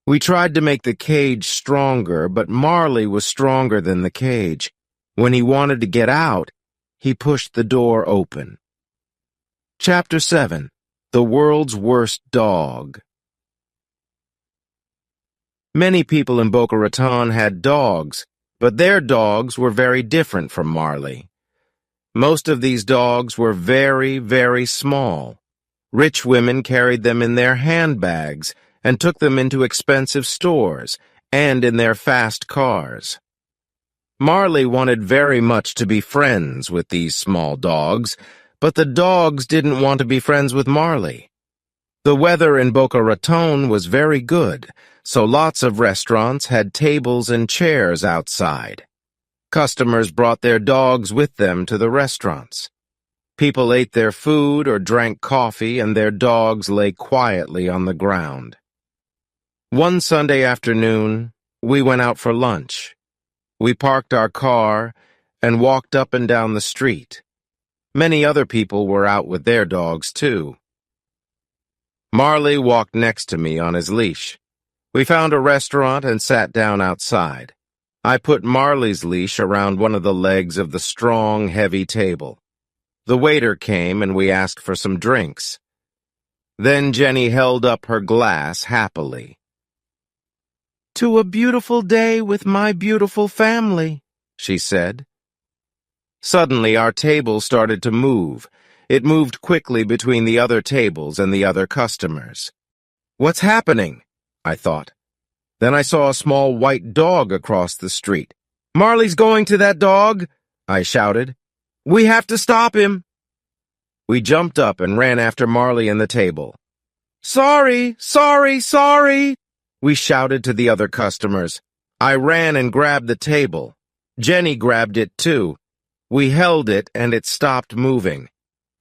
S1: We tried to make the cage stronger, but Marley was stronger than the cage. When he wanted to get out, he pushed the door open. Chapter 7. The World's Worst Dog. Many people in Boca Raton had dogs, but their dogs were very different from Marley. Most of these dogs were very, very small. Rich women carried them in their handbags and took them into expensive stores and in their fast cars. Marley wanted very much to be friends with these small dogs, but the dogs didn't want to be friends with Marley. The weather in Boca Raton was very good, so lots of restaurants had tables and chairs outside. Customers brought their dogs with them to the restaurants. People ate their food or drank coffee, and their dogs lay quietly on the ground. One Sunday afternoon, we went out for lunch. We parked our car and walked up and down the street. Many other people were out with their dogs, too. Marley walked next to me on his leash. We found a restaurant and sat down outside. I put Marley's leash around one of the legs of the strong, heavy table. The waiter came and we asked for some drinks. Then Jenny held up her glass happily. "To a beautiful day with my beautiful family," she said. Suddenly our table started to move. It moved quickly between the other tables and the other customers. "What's happening?" I thought. Then I saw a small white dog across the street. "Marley's going to that dog!" I shouted. "We have to stop him!" We jumped up and ran after Marley and the table. "Sorry, sorry, sorry!" we shouted to the other customers. I ran and grabbed the table. Jenny grabbed it too. We held it and it stopped moving.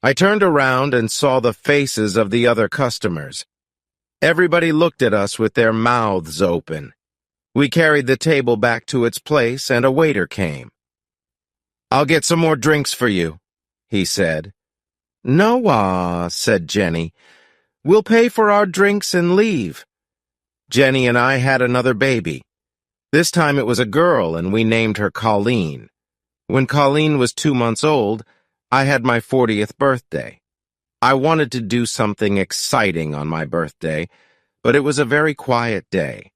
S1: I turned around and saw the faces of the other customers. Everybody looked at us with their mouths open. We carried the table back to its place and a waiter came. "I'll get some more drinks for you," he said. "No, said Jenny. "We'll pay for our drinks and leave." Jenny and I had another baby. This time it was a girl and we named her Colleen. When Colleen was 2 months old, I had my 40th birthday. I wanted to do something exciting on my birthday, but it was a very quiet day.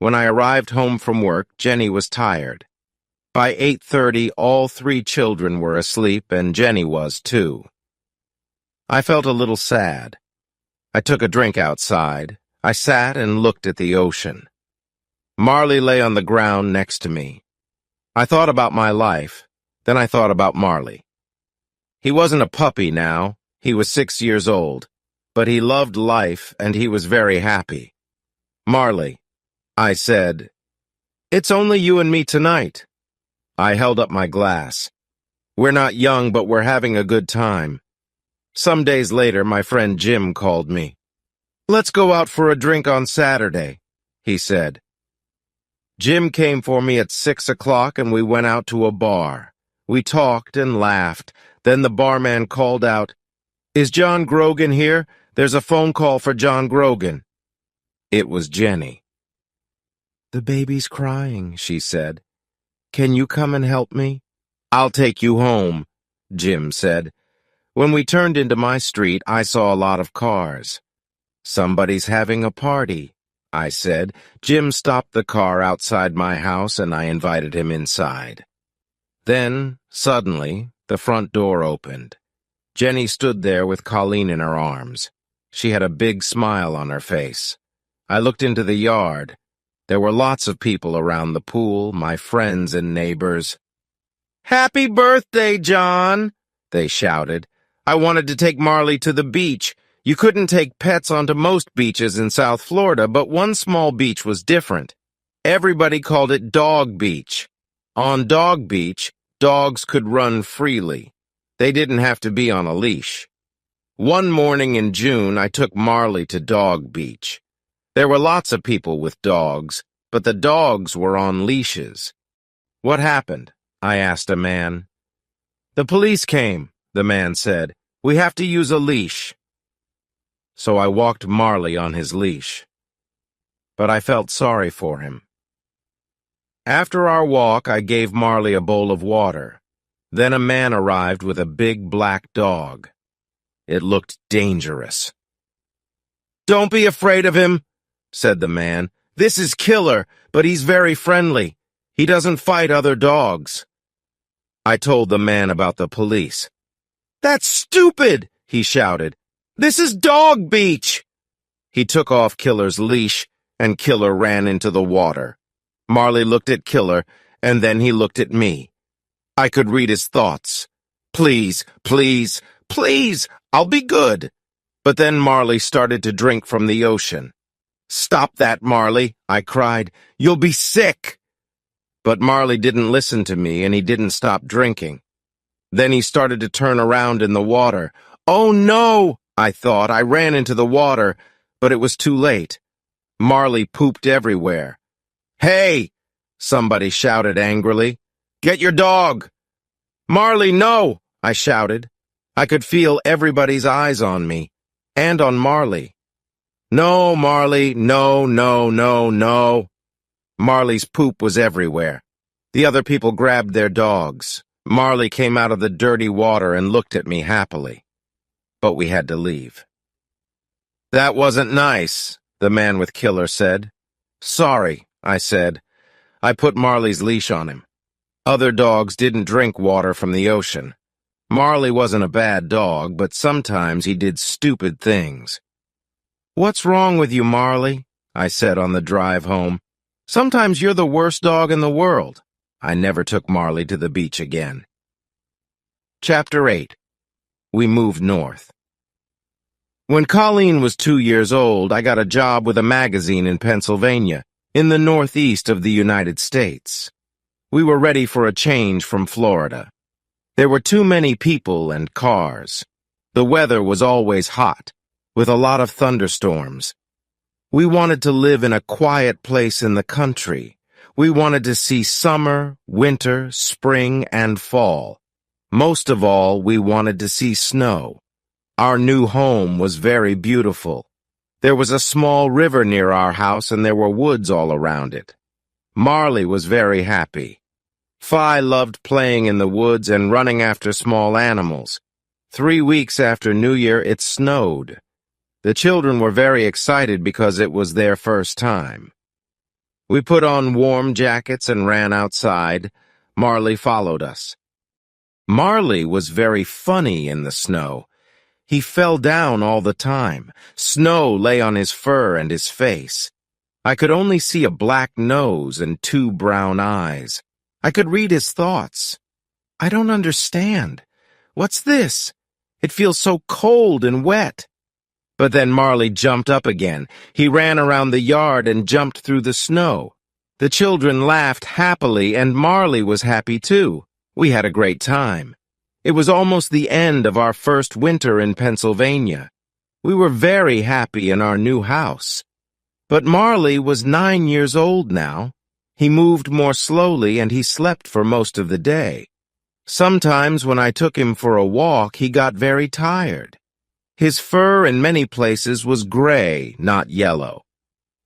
S1: When I arrived home from work, Jenny was tired. By 8:30, all 3 children were asleep, and Jenny was too. I felt a little sad. I took a drink outside. I sat and looked at the ocean. Marley lay on the ground next to me. I thought about my life, then I thought about Marley. He wasn't a puppy now. He was 6 years old, but he loved life and he was very happy. "Marley," I said, "it's only you and me tonight." I held up my glass. "We're not young, but we're having a good time." Some days later, my friend Jim called me. "Let's go out for a drink on Saturday," he said. Jim came for me at 6 o'clock and we went out to a bar. We talked and laughed. Then the barman called out, "Is John Grogan here? There's a phone call for John Grogan." It was Jenny. "The baby's crying," she said. "Can you come and help me?" "I'll take you home," Jim said. When we turned into my street, I saw a lot of cars. "Somebody's having a party," I said. Jim stopped the car outside my house and I invited him inside. Then, suddenly, the front door opened. Jenny stood there with Colleen in her arms. She had a big smile on her face. I looked into the yard. There were lots of people around the pool, my friends and neighbors. "Happy birthday, John!" they shouted. "I wanted to take Marley to the beach. You couldn't take pets onto most beaches in South Florida, but one small beach was different. Everybody called it Dog Beach. On Dog Beach, dogs could run freely. They didn't have to be on a leash. One morning in June, I took Marley to Dog Beach. There were lots of people with dogs, but the dogs were on leashes." "What happened?" I asked a man. "The police came," the man said. "We have to use a leash." So I walked Marley on his leash. But I felt sorry for him. After our walk, I gave Marley a bowl of water. Then a man arrived with a big black dog. It looked dangerous. "Don't be afraid of him," said the man. This is Killer, but he's very friendly. He doesn't fight other dogs. I told the man about the police. That's stupid, he shouted. This is Dog Beach. He took off Killer's leash, and Killer ran into the water. Marley looked at Killer, and then he looked at me. I could read his thoughts. Please, please, please, I'll be good. But then Marley started to drink from the ocean. Stop that, Marley, I cried. You'll be sick. But Marley didn't listen to me, and he didn't stop drinking. Then he started to turn around in the water. Oh, no, I thought. I ran into the water, but it was too late. Marley pooped everywhere. Hey, somebody shouted angrily. Get your dog. Marley, no, I shouted. I could feel everybody's eyes on me, and on Marley. No, Marley, no, no, no, no. Marley's poop was everywhere. The other people grabbed their dogs. Marley came out of the dirty water and looked at me happily. But we had to leave. That wasn't nice, the man with Killer said. Sorry, I said. I put Marley's leash on him. Other dogs didn't drink water from the ocean. Marley wasn't a bad dog, but sometimes he did stupid things. What's wrong with you, Marley? I said on the drive home. Sometimes you're the worst dog in the world. I never took Marley to the beach again. Chapter 8. We moved north. When Colleen was 2 years old, I got a job with a magazine in Pennsylvania, in the northeast of the United States. We were ready for a change from Florida. There were too many people and cars. The weather was always hot, with a lot of thunderstorms. We wanted to live in a quiet place in the country. We wanted to see summer, winter, spring, and fall. Most of all, we wanted to see snow. Our new home was very beautiful. There was a small river near our house, and there were woods all around it. Marley was very happy. Fi loved playing in the woods and running after small animals. 3 weeks after New Year, it snowed. The children were very excited because it was their first time. We put on warm jackets and ran outside. Marley followed us. Marley was very funny in the snow. He fell down all the time. Snow lay on his fur and his face. I could only see a black nose and 2 brown eyes. I could read his thoughts. I don't understand. What's this? It feels so cold and wet. But then Marley jumped up again. He ran around the yard and jumped through the snow. The children laughed happily, and Marley was happy too. We had a great time. It was almost the end of our first winter in Pennsylvania. We were very happy in our new house. But Marley was 9 years old now. He moved more slowly, and he slept for most of the day. Sometimes when I took him for a walk, he got very tired. His fur in many places was gray, not yellow.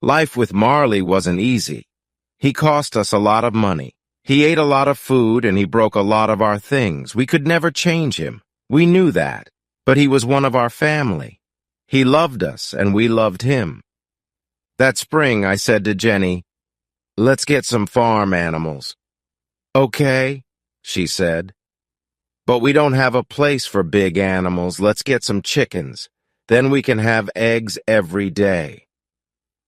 S1: Life with Marley wasn't easy. He cost us a lot of money. He ate a lot of food, and he broke a lot of our things. We could never change him. We knew that. But he was one of our family. He loved us, and we loved him. That spring, I said to Jenny, "Let's get some farm animals." "Okay," she said. "But we don't have a place for big animals. Let's get some chickens. Then we can have eggs every day."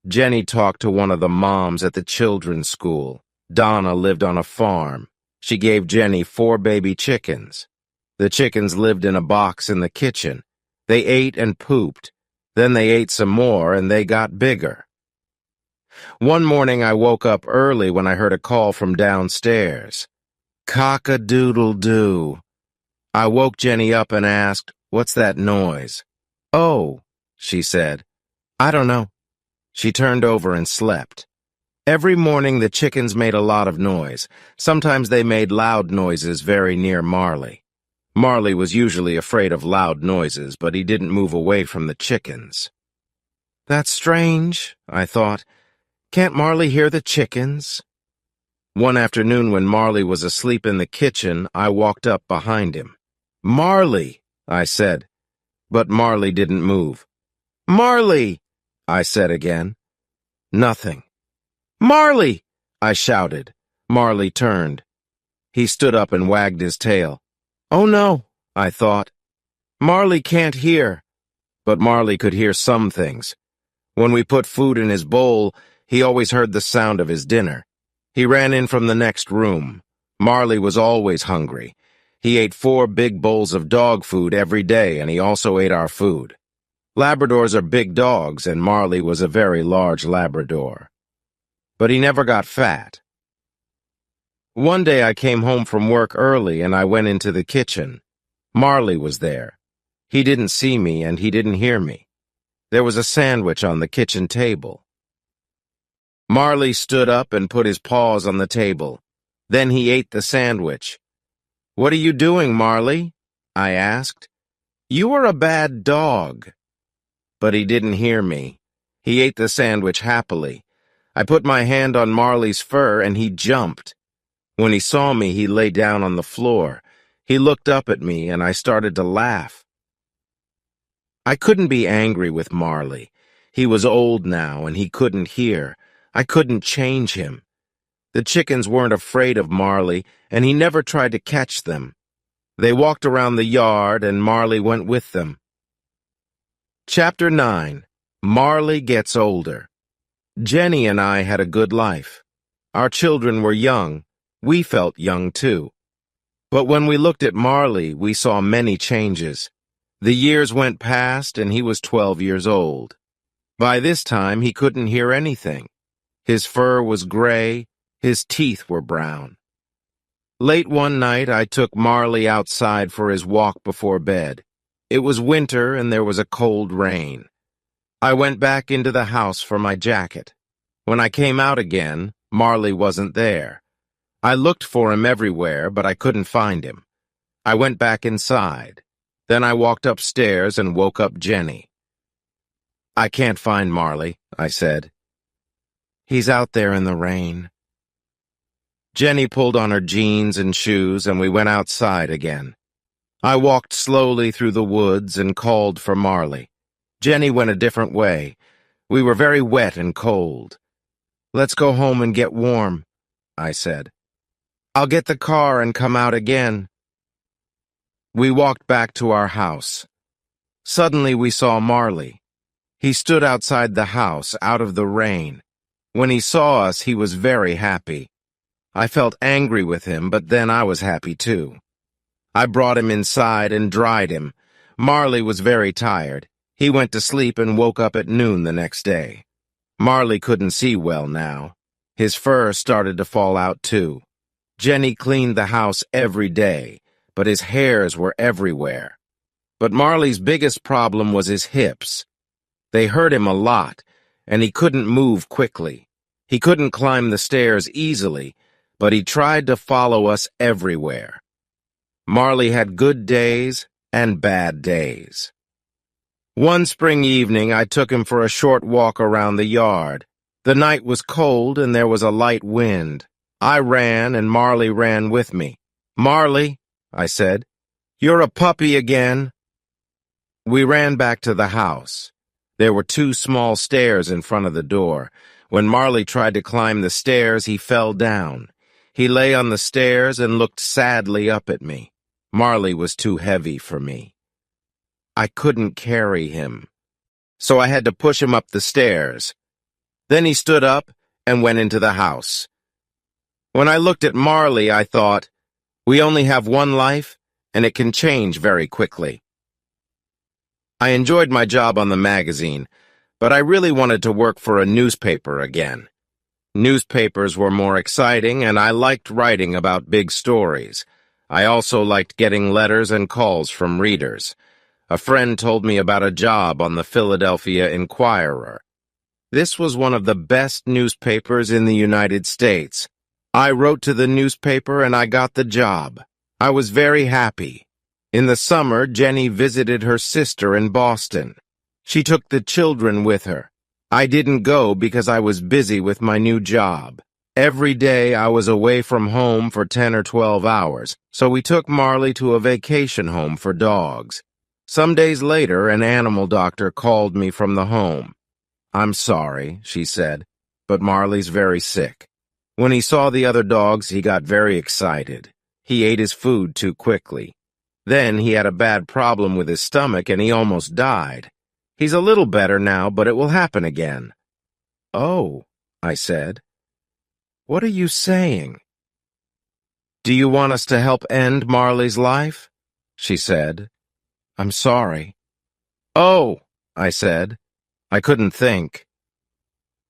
S1: Jenny talked to one of the moms at the children's school. Donna lived on a farm. She gave Jenny 4 baby chickens. The chickens lived in a box in the kitchen. They ate and pooped. Then they ate some more, and they got bigger. One morning I woke up early when I heard a call from downstairs. Cock-a-doodle-doo. I woke Jenny up and asked, "What's that noise?" "Oh," she said. "I don't know." She turned over and slept. Every morning the chickens made a lot of noise. Sometimes they made loud noises very near Marley. Marley was usually afraid of loud noises, but he didn't move away from the chickens. That's strange, I thought. Can't Marley hear the chickens? One afternoon when Marley was asleep in the kitchen, I walked up behind him. "Marley," I said, but Marley didn't move. "Marley," I said again. Nothing. "Marley!" I shouted. Marley turned. He stood up and wagged his tail. "Oh no," I thought. "Marley can't hear." But Marley could hear some things. When we put food in his bowl, he always heard the sound of his dinner. He ran in from the next room. Marley was always hungry. He ate 4 big bowls of dog food every day, and he also ate our food. Labradors are big dogs, and Marley was a very large Labrador. But he never got fat. One day I came home from work early, and I went into the kitchen. Marley was there. He didn't see me, and he didn't hear me. There was a sandwich on the kitchen table. Marley stood up and put his paws on the table. Then he ate the sandwich. "What are you doing, Marley?" I asked. "You are a bad dog." But he didn't hear me. He ate the sandwich happily. I put my hand on Marley's fur, and he jumped. When he saw me, he lay down on the floor. He looked up at me, and I started to laugh. I couldn't be angry with Marley. He was old now, and he couldn't hear. I couldn't change him. The chickens weren't afraid of Marley, and he never tried to catch them. They walked around the yard, and Marley went with them. Chapter 9. Marley Gets Older. Jenny and I had a good life. Our children were young. We felt young, too. But when we looked at Marley, we saw many changes. The years went past, and he was 12 years old. By this time, he couldn't hear anything. His fur was gray. His teeth were brown. Late one night, I took Marley outside for his walk before bed. It was winter, and there was a cold rain. I went back into the house for my jacket. When I came out again, Marley wasn't there. I looked for him everywhere, but I couldn't find him. I went back inside. Then I walked upstairs and woke up Jenny. "I can't find Marley," I said. "He's out there in the rain." Jenny pulled on her jeans and shoes, and we went outside again. I walked slowly through the woods and called for Marley. Jenny went a different way. We were very wet and cold. "Let's go home and get warm," I said. "I'll get the car and come out again." We walked back to our house. Suddenly we saw Marley. He stood outside the house, out of the rain. When he saw us, he was very happy. I felt angry with him, but then I was happy too. I brought him inside and dried him. Marley was very tired. He went to sleep and woke up at noon the next day. Marley couldn't see well now. His fur started to fall out too. Jenny cleaned the house every day, but his hairs were everywhere. But Marley's biggest problem was his hips. They hurt him a lot, and he couldn't move quickly. He couldn't climb the stairs easily, but he tried to follow us everywhere. Marley had good days and bad days. One spring evening, I took him for a short walk around the yard. The night was cold, and there was a light wind. I ran, and Marley ran with me. "Marley," I said, "you're a puppy again." We ran back to the house. There were 2 small stairs in front of the door. When Marley tried to climb the stairs, he fell down. He lay on the stairs and looked sadly up at me. Marley was too heavy for me. I couldn't carry him, so I had to push him up the stairs. Then he stood up and went into the house. When I looked at Marley, I thought, we only have one life, and it can change very quickly. I enjoyed my job on the magazine, but I really wanted to work for a newspaper again. Newspapers were more exciting, and I liked writing about big stories. I also liked getting letters and calls from readers. A friend told me about a job on the Philadelphia Inquirer. This was one of the best newspapers in the United States. I wrote to the newspaper and I got the job. I was very happy. In the summer, Jenny visited her sister in Boston. She took the children with her. I didn't go because I was busy with my new job. Every day I was away from home for 10 or 12 hours, so we took Marley to a vacation home for dogs. Some days later, an animal doctor called me from the home. "I'm sorry," she said. but Marley's very sick. When he saw the other dogs, he got very excited. He ate his food too quickly. Then he had a bad problem with his stomach and he almost died. He's a little better now, but it will happen again. Oh, I said. What are you saying? Do you want us to help end Marley's life? She said. I'm sorry. Oh, I said. I couldn't think.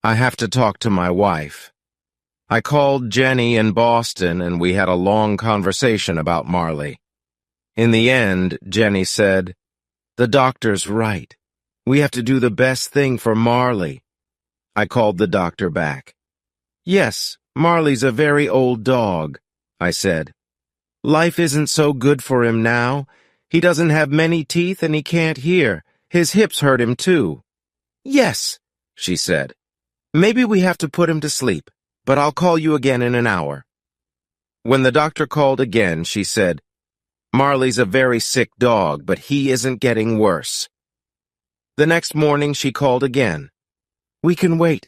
S1: I have to talk to my wife. I called Jenny in Boston and we had a long conversation about Marley. In the end, Jenny said, "The doctor's right. We have to do the best thing for Marley." I called the doctor back. "Yes, Marley's a very old dog," I said. "Life isn't so good for him now. He doesn't have many teeth and he can't hear. His hips hurt him too." "Yes," she said. "Maybe we have to put him to sleep, but I'll call you again in an hour." When the doctor called again, she said, "Marley's a very sick dog, but he isn't getting worse." The next morning she called again. "We can wait,"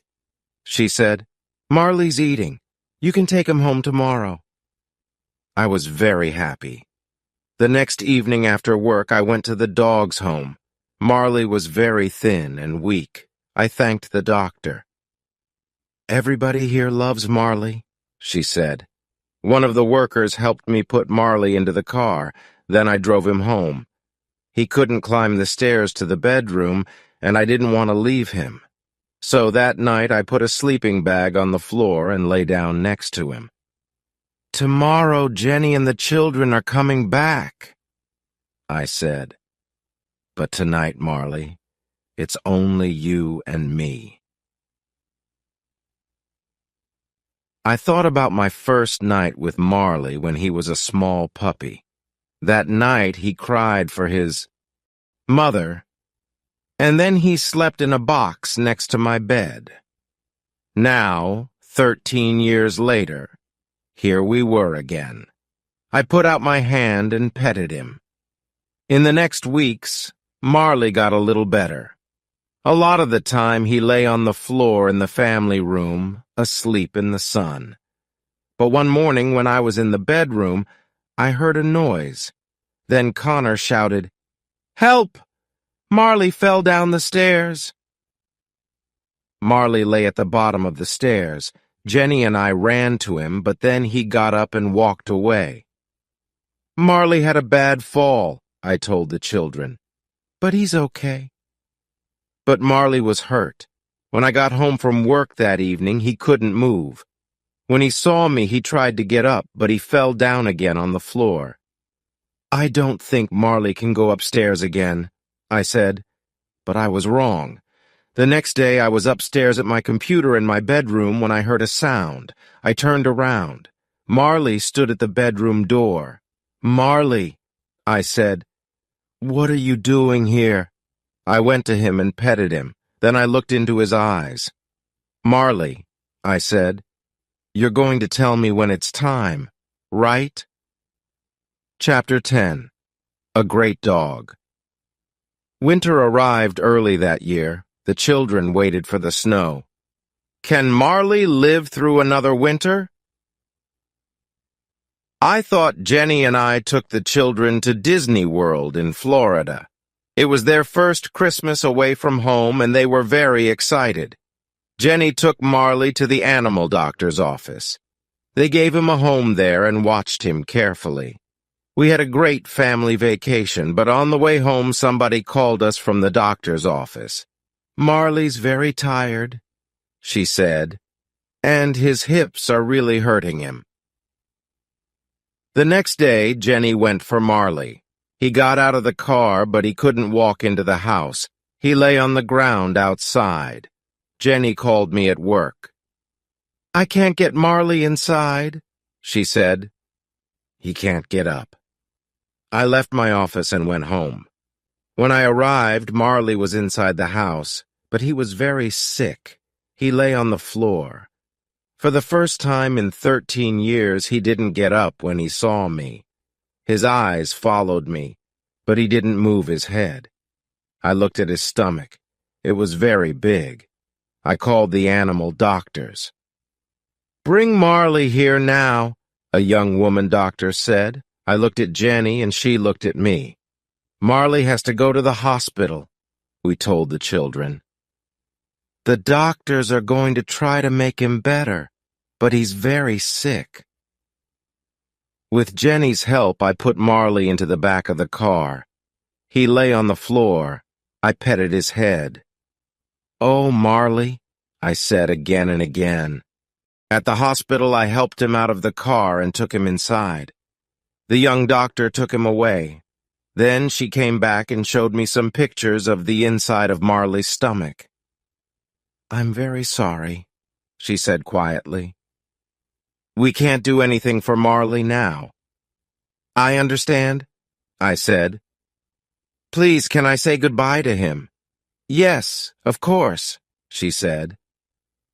S1: she said. "Marley's eating. You can take him home tomorrow." I was very happy. The next evening after work, I went to the dog's home. Marley was very thin and weak. I thanked the doctor. "Everybody here loves Marley," she said. One of the workers helped me put Marley into the car. Then I drove him home. He couldn't climb the stairs to the bedroom, and I didn't want to leave him. So that night I put a sleeping bag on the floor and lay down next to him. "Tomorrow Jenny and the children are coming back," I said. "But tonight, Marley, it's only you and me." I thought about my first night with Marley when he was a small puppy. That night he cried for his mother, and then he slept in a box next to my bed. Now, 13 years later, here we were again. I put out my hand and petted him. In the next weeks, Marley got a little better. A lot of the time he lay on the floor in the family room, asleep in the sun. But one morning when I was in the bedroom, I heard a noise. Then Connor shouted, "Help! Marley fell down the stairs." Marley lay at the bottom of the stairs. Jenny and I ran to him, but then he got up and walked away. "Marley had a bad fall," I told the children. "But he's okay." But Marley was hurt. When I got home from work that evening, he couldn't move. When he saw me, he tried to get up, but he fell down again on the floor. "I don't think Marley can go upstairs again," I said, but I was wrong. The next day, I was upstairs at my computer in my bedroom when I heard a sound. I turned around. Marley stood at the bedroom door. "Marley," I said, "what are you doing here?" I went to him and petted him. Then I looked into his eyes. "Marley," I said, "you're going to tell me when it's time, right?" Chapter 10. A Great Dog. Winter arrived early that year. The children waited for the snow. Can Marley live through another winter? I thought Jenny and I took the children to Disney World in Florida. It was their first Christmas away from home, and they were very excited. Jenny took Marley to the animal doctor's office. They gave him a home there and watched him carefully. We had a great family vacation, but on the way home somebody called us from the doctor's office. "Marley's very tired," she said, "and his hips are really hurting him." The next day, Jenny went for Marley. He got out of the car, but he couldn't walk into the house. He lay on the ground outside. Jenny called me at work. "I can't get Marley inside," she said. "He can't get up." I left my office and went home. When I arrived, Marley was inside the house, but he was very sick. He lay on the floor. For the first time in 13 years, he didn't get up when he saw me. His eyes followed me, but he didn't move his head. I looked at his stomach. It was very big. I called the animal doctors. "Bring Marley here now," a young woman doctor said. I looked at Jenny and she looked at me. "Marley has to go to the hospital," we told the children. "The doctors are going to try to make him better, but he's very sick." With Jenny's help, I put Marley into the back of the car. He lay on the floor. I petted his head. "Oh, Marley," I said again and again. At the hospital, I helped him out of the car and took him inside. The young doctor took him away. Then she came back and showed me some pictures of the inside of Marley's stomach. "I'm very sorry," she said quietly. "We can't do anything for Marley now." "I understand," I said. "Please, can I say goodbye to him?" "Yes, of course," she said.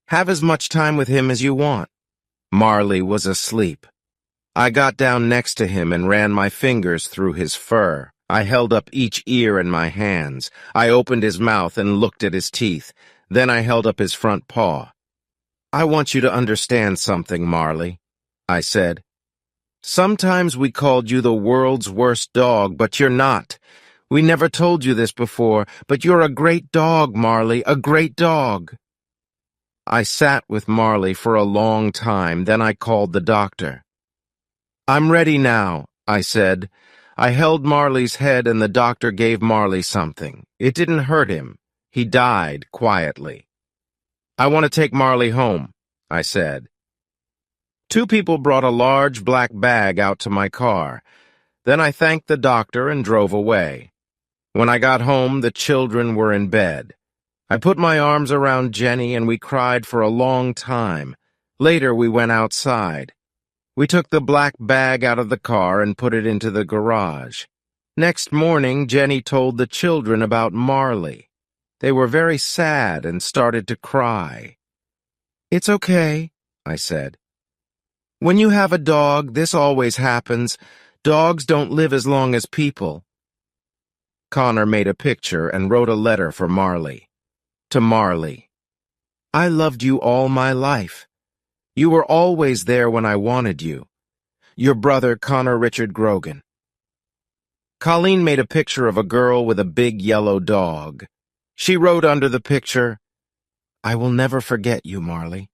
S1: "Have as much time with him as you want." Marley was asleep. I got down next to him and ran my fingers through his fur. I held up each ear in my hands. I opened his mouth and looked at his teeth. Then I held up his front paw. "I want you to understand something, Marley," I said. "Sometimes we called you the world's worst dog, but you're not. We never told you this before, but you're a great dog, Marley, a great dog." I sat with Marley for a long time, then I called the doctor. "I'm ready now," I said. I held Marley's head and the doctor gave Marley something. It didn't hurt him. He died quietly. "I want to take Marley home," I said. Two people brought a large black bag out to my car. Then I thanked the doctor and drove away. When I got home, the children were in bed. I put my arms around Jenny and we cried for a long time. Later we went outside. We took the black bag out of the car and put it into the garage. Next morning, Jenny told the children about Marley. They were very sad and started to cry. "It's okay," I said. "When you have a dog, this always happens. Dogs don't live as long as people." Connor made a picture and wrote a letter for Marley. To Marley. "I loved you all my life. You were always there when I wanted you. Your brother, Connor Richard Grogan." Colleen made a picture of a girl with a big yellow dog. She wrote under the picture, "I will never forget you, Marley.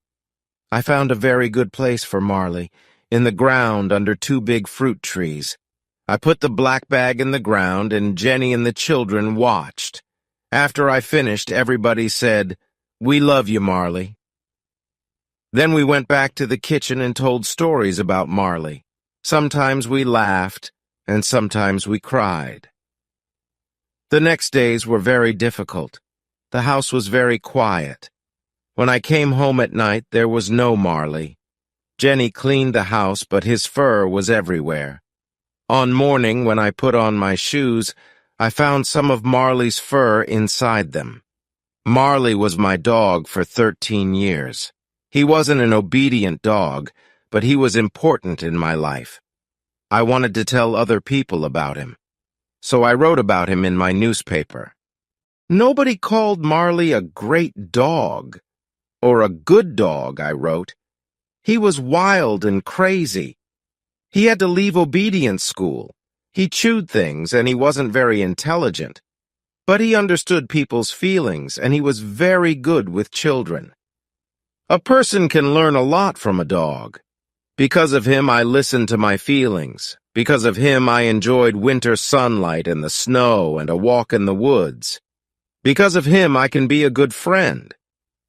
S1: I found a very good place for Marley, in the ground under two big fruit trees. I put the black bag in the ground and Jenny and the children watched. After I finished, everybody said, 'We love you, Marley.' Then we went back to the kitchen and told stories about Marley. Sometimes we laughed, and sometimes we cried. The next days were very difficult. The house was very quiet. When I came home at night, there was no Marley. Jenny cleaned the house, but his fur was everywhere. On morning, when I put on my shoes, I found some of Marley's fur inside them. Marley was my dog for 13 years. He wasn't an obedient dog, but he was important in my life. I wanted to tell other people about him. So I wrote about him in my newspaper. Nobody called Marley a great dog, or a good dog, I wrote. He was wild and crazy. He had to leave obedience school. He chewed things and he wasn't very intelligent. But he understood people's feelings and he was very good with children. A person can learn a lot from a dog. Because of him, I listened to my feelings. Because of him, I enjoyed winter sunlight and the snow and a walk in the woods. Because of him, I can be a good friend.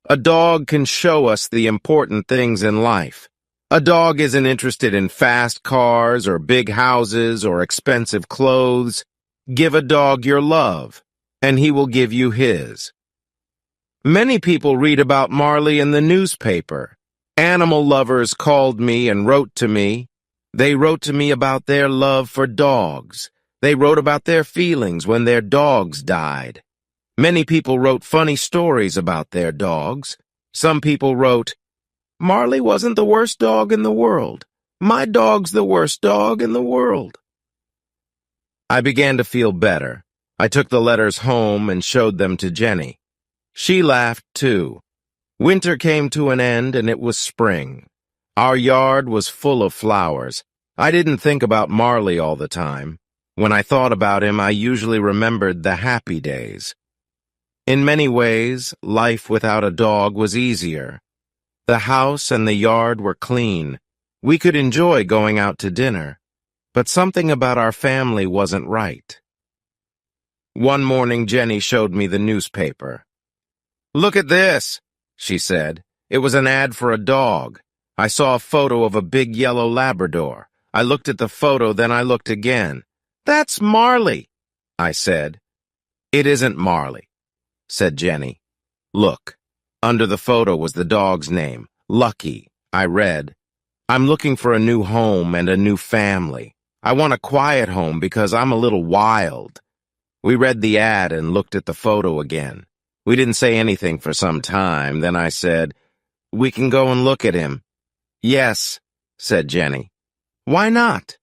S1: A dog can show us the important things in life. A dog isn't interested in fast cars or big houses or expensive clothes. Give a dog your love, and he will give you his. Many people read about Marley in the newspaper. Animal lovers called me and wrote to me. They wrote to me about their love for dogs. They wrote about their feelings when their dogs died. Many people wrote funny stories about their dogs. Some people wrote, "Marley wasn't the worst dog in the world. My dog's the worst dog in the world." I began to feel better. I took the letters home and showed them to Jenny. She laughed too. Winter came to an end and it was spring. Our yard was full of flowers. I didn't think about Marley all the time. When I thought about him, I usually remembered the happy days. In many ways, life without a dog was easier. The house and the yard were clean. We could enjoy going out to dinner. But something about our family wasn't right. One morning, Jenny showed me the newspaper. "Look at this," she said. It was an ad for a dog. I saw a photo of a big yellow Labrador. I looked at the photo, then I looked again. "That's Marley," I said. "It isn't Marley," said Jenny. "Look." Under the photo was the dog's name, Lucky. I read, "I'm looking for a new home and a new family. I want a quiet home because I'm a little wild." We read the ad and looked at the photo again. We didn't say anything for some time. Then I said, "We can go and look at him." "Yes," said Jenny. "Why not?"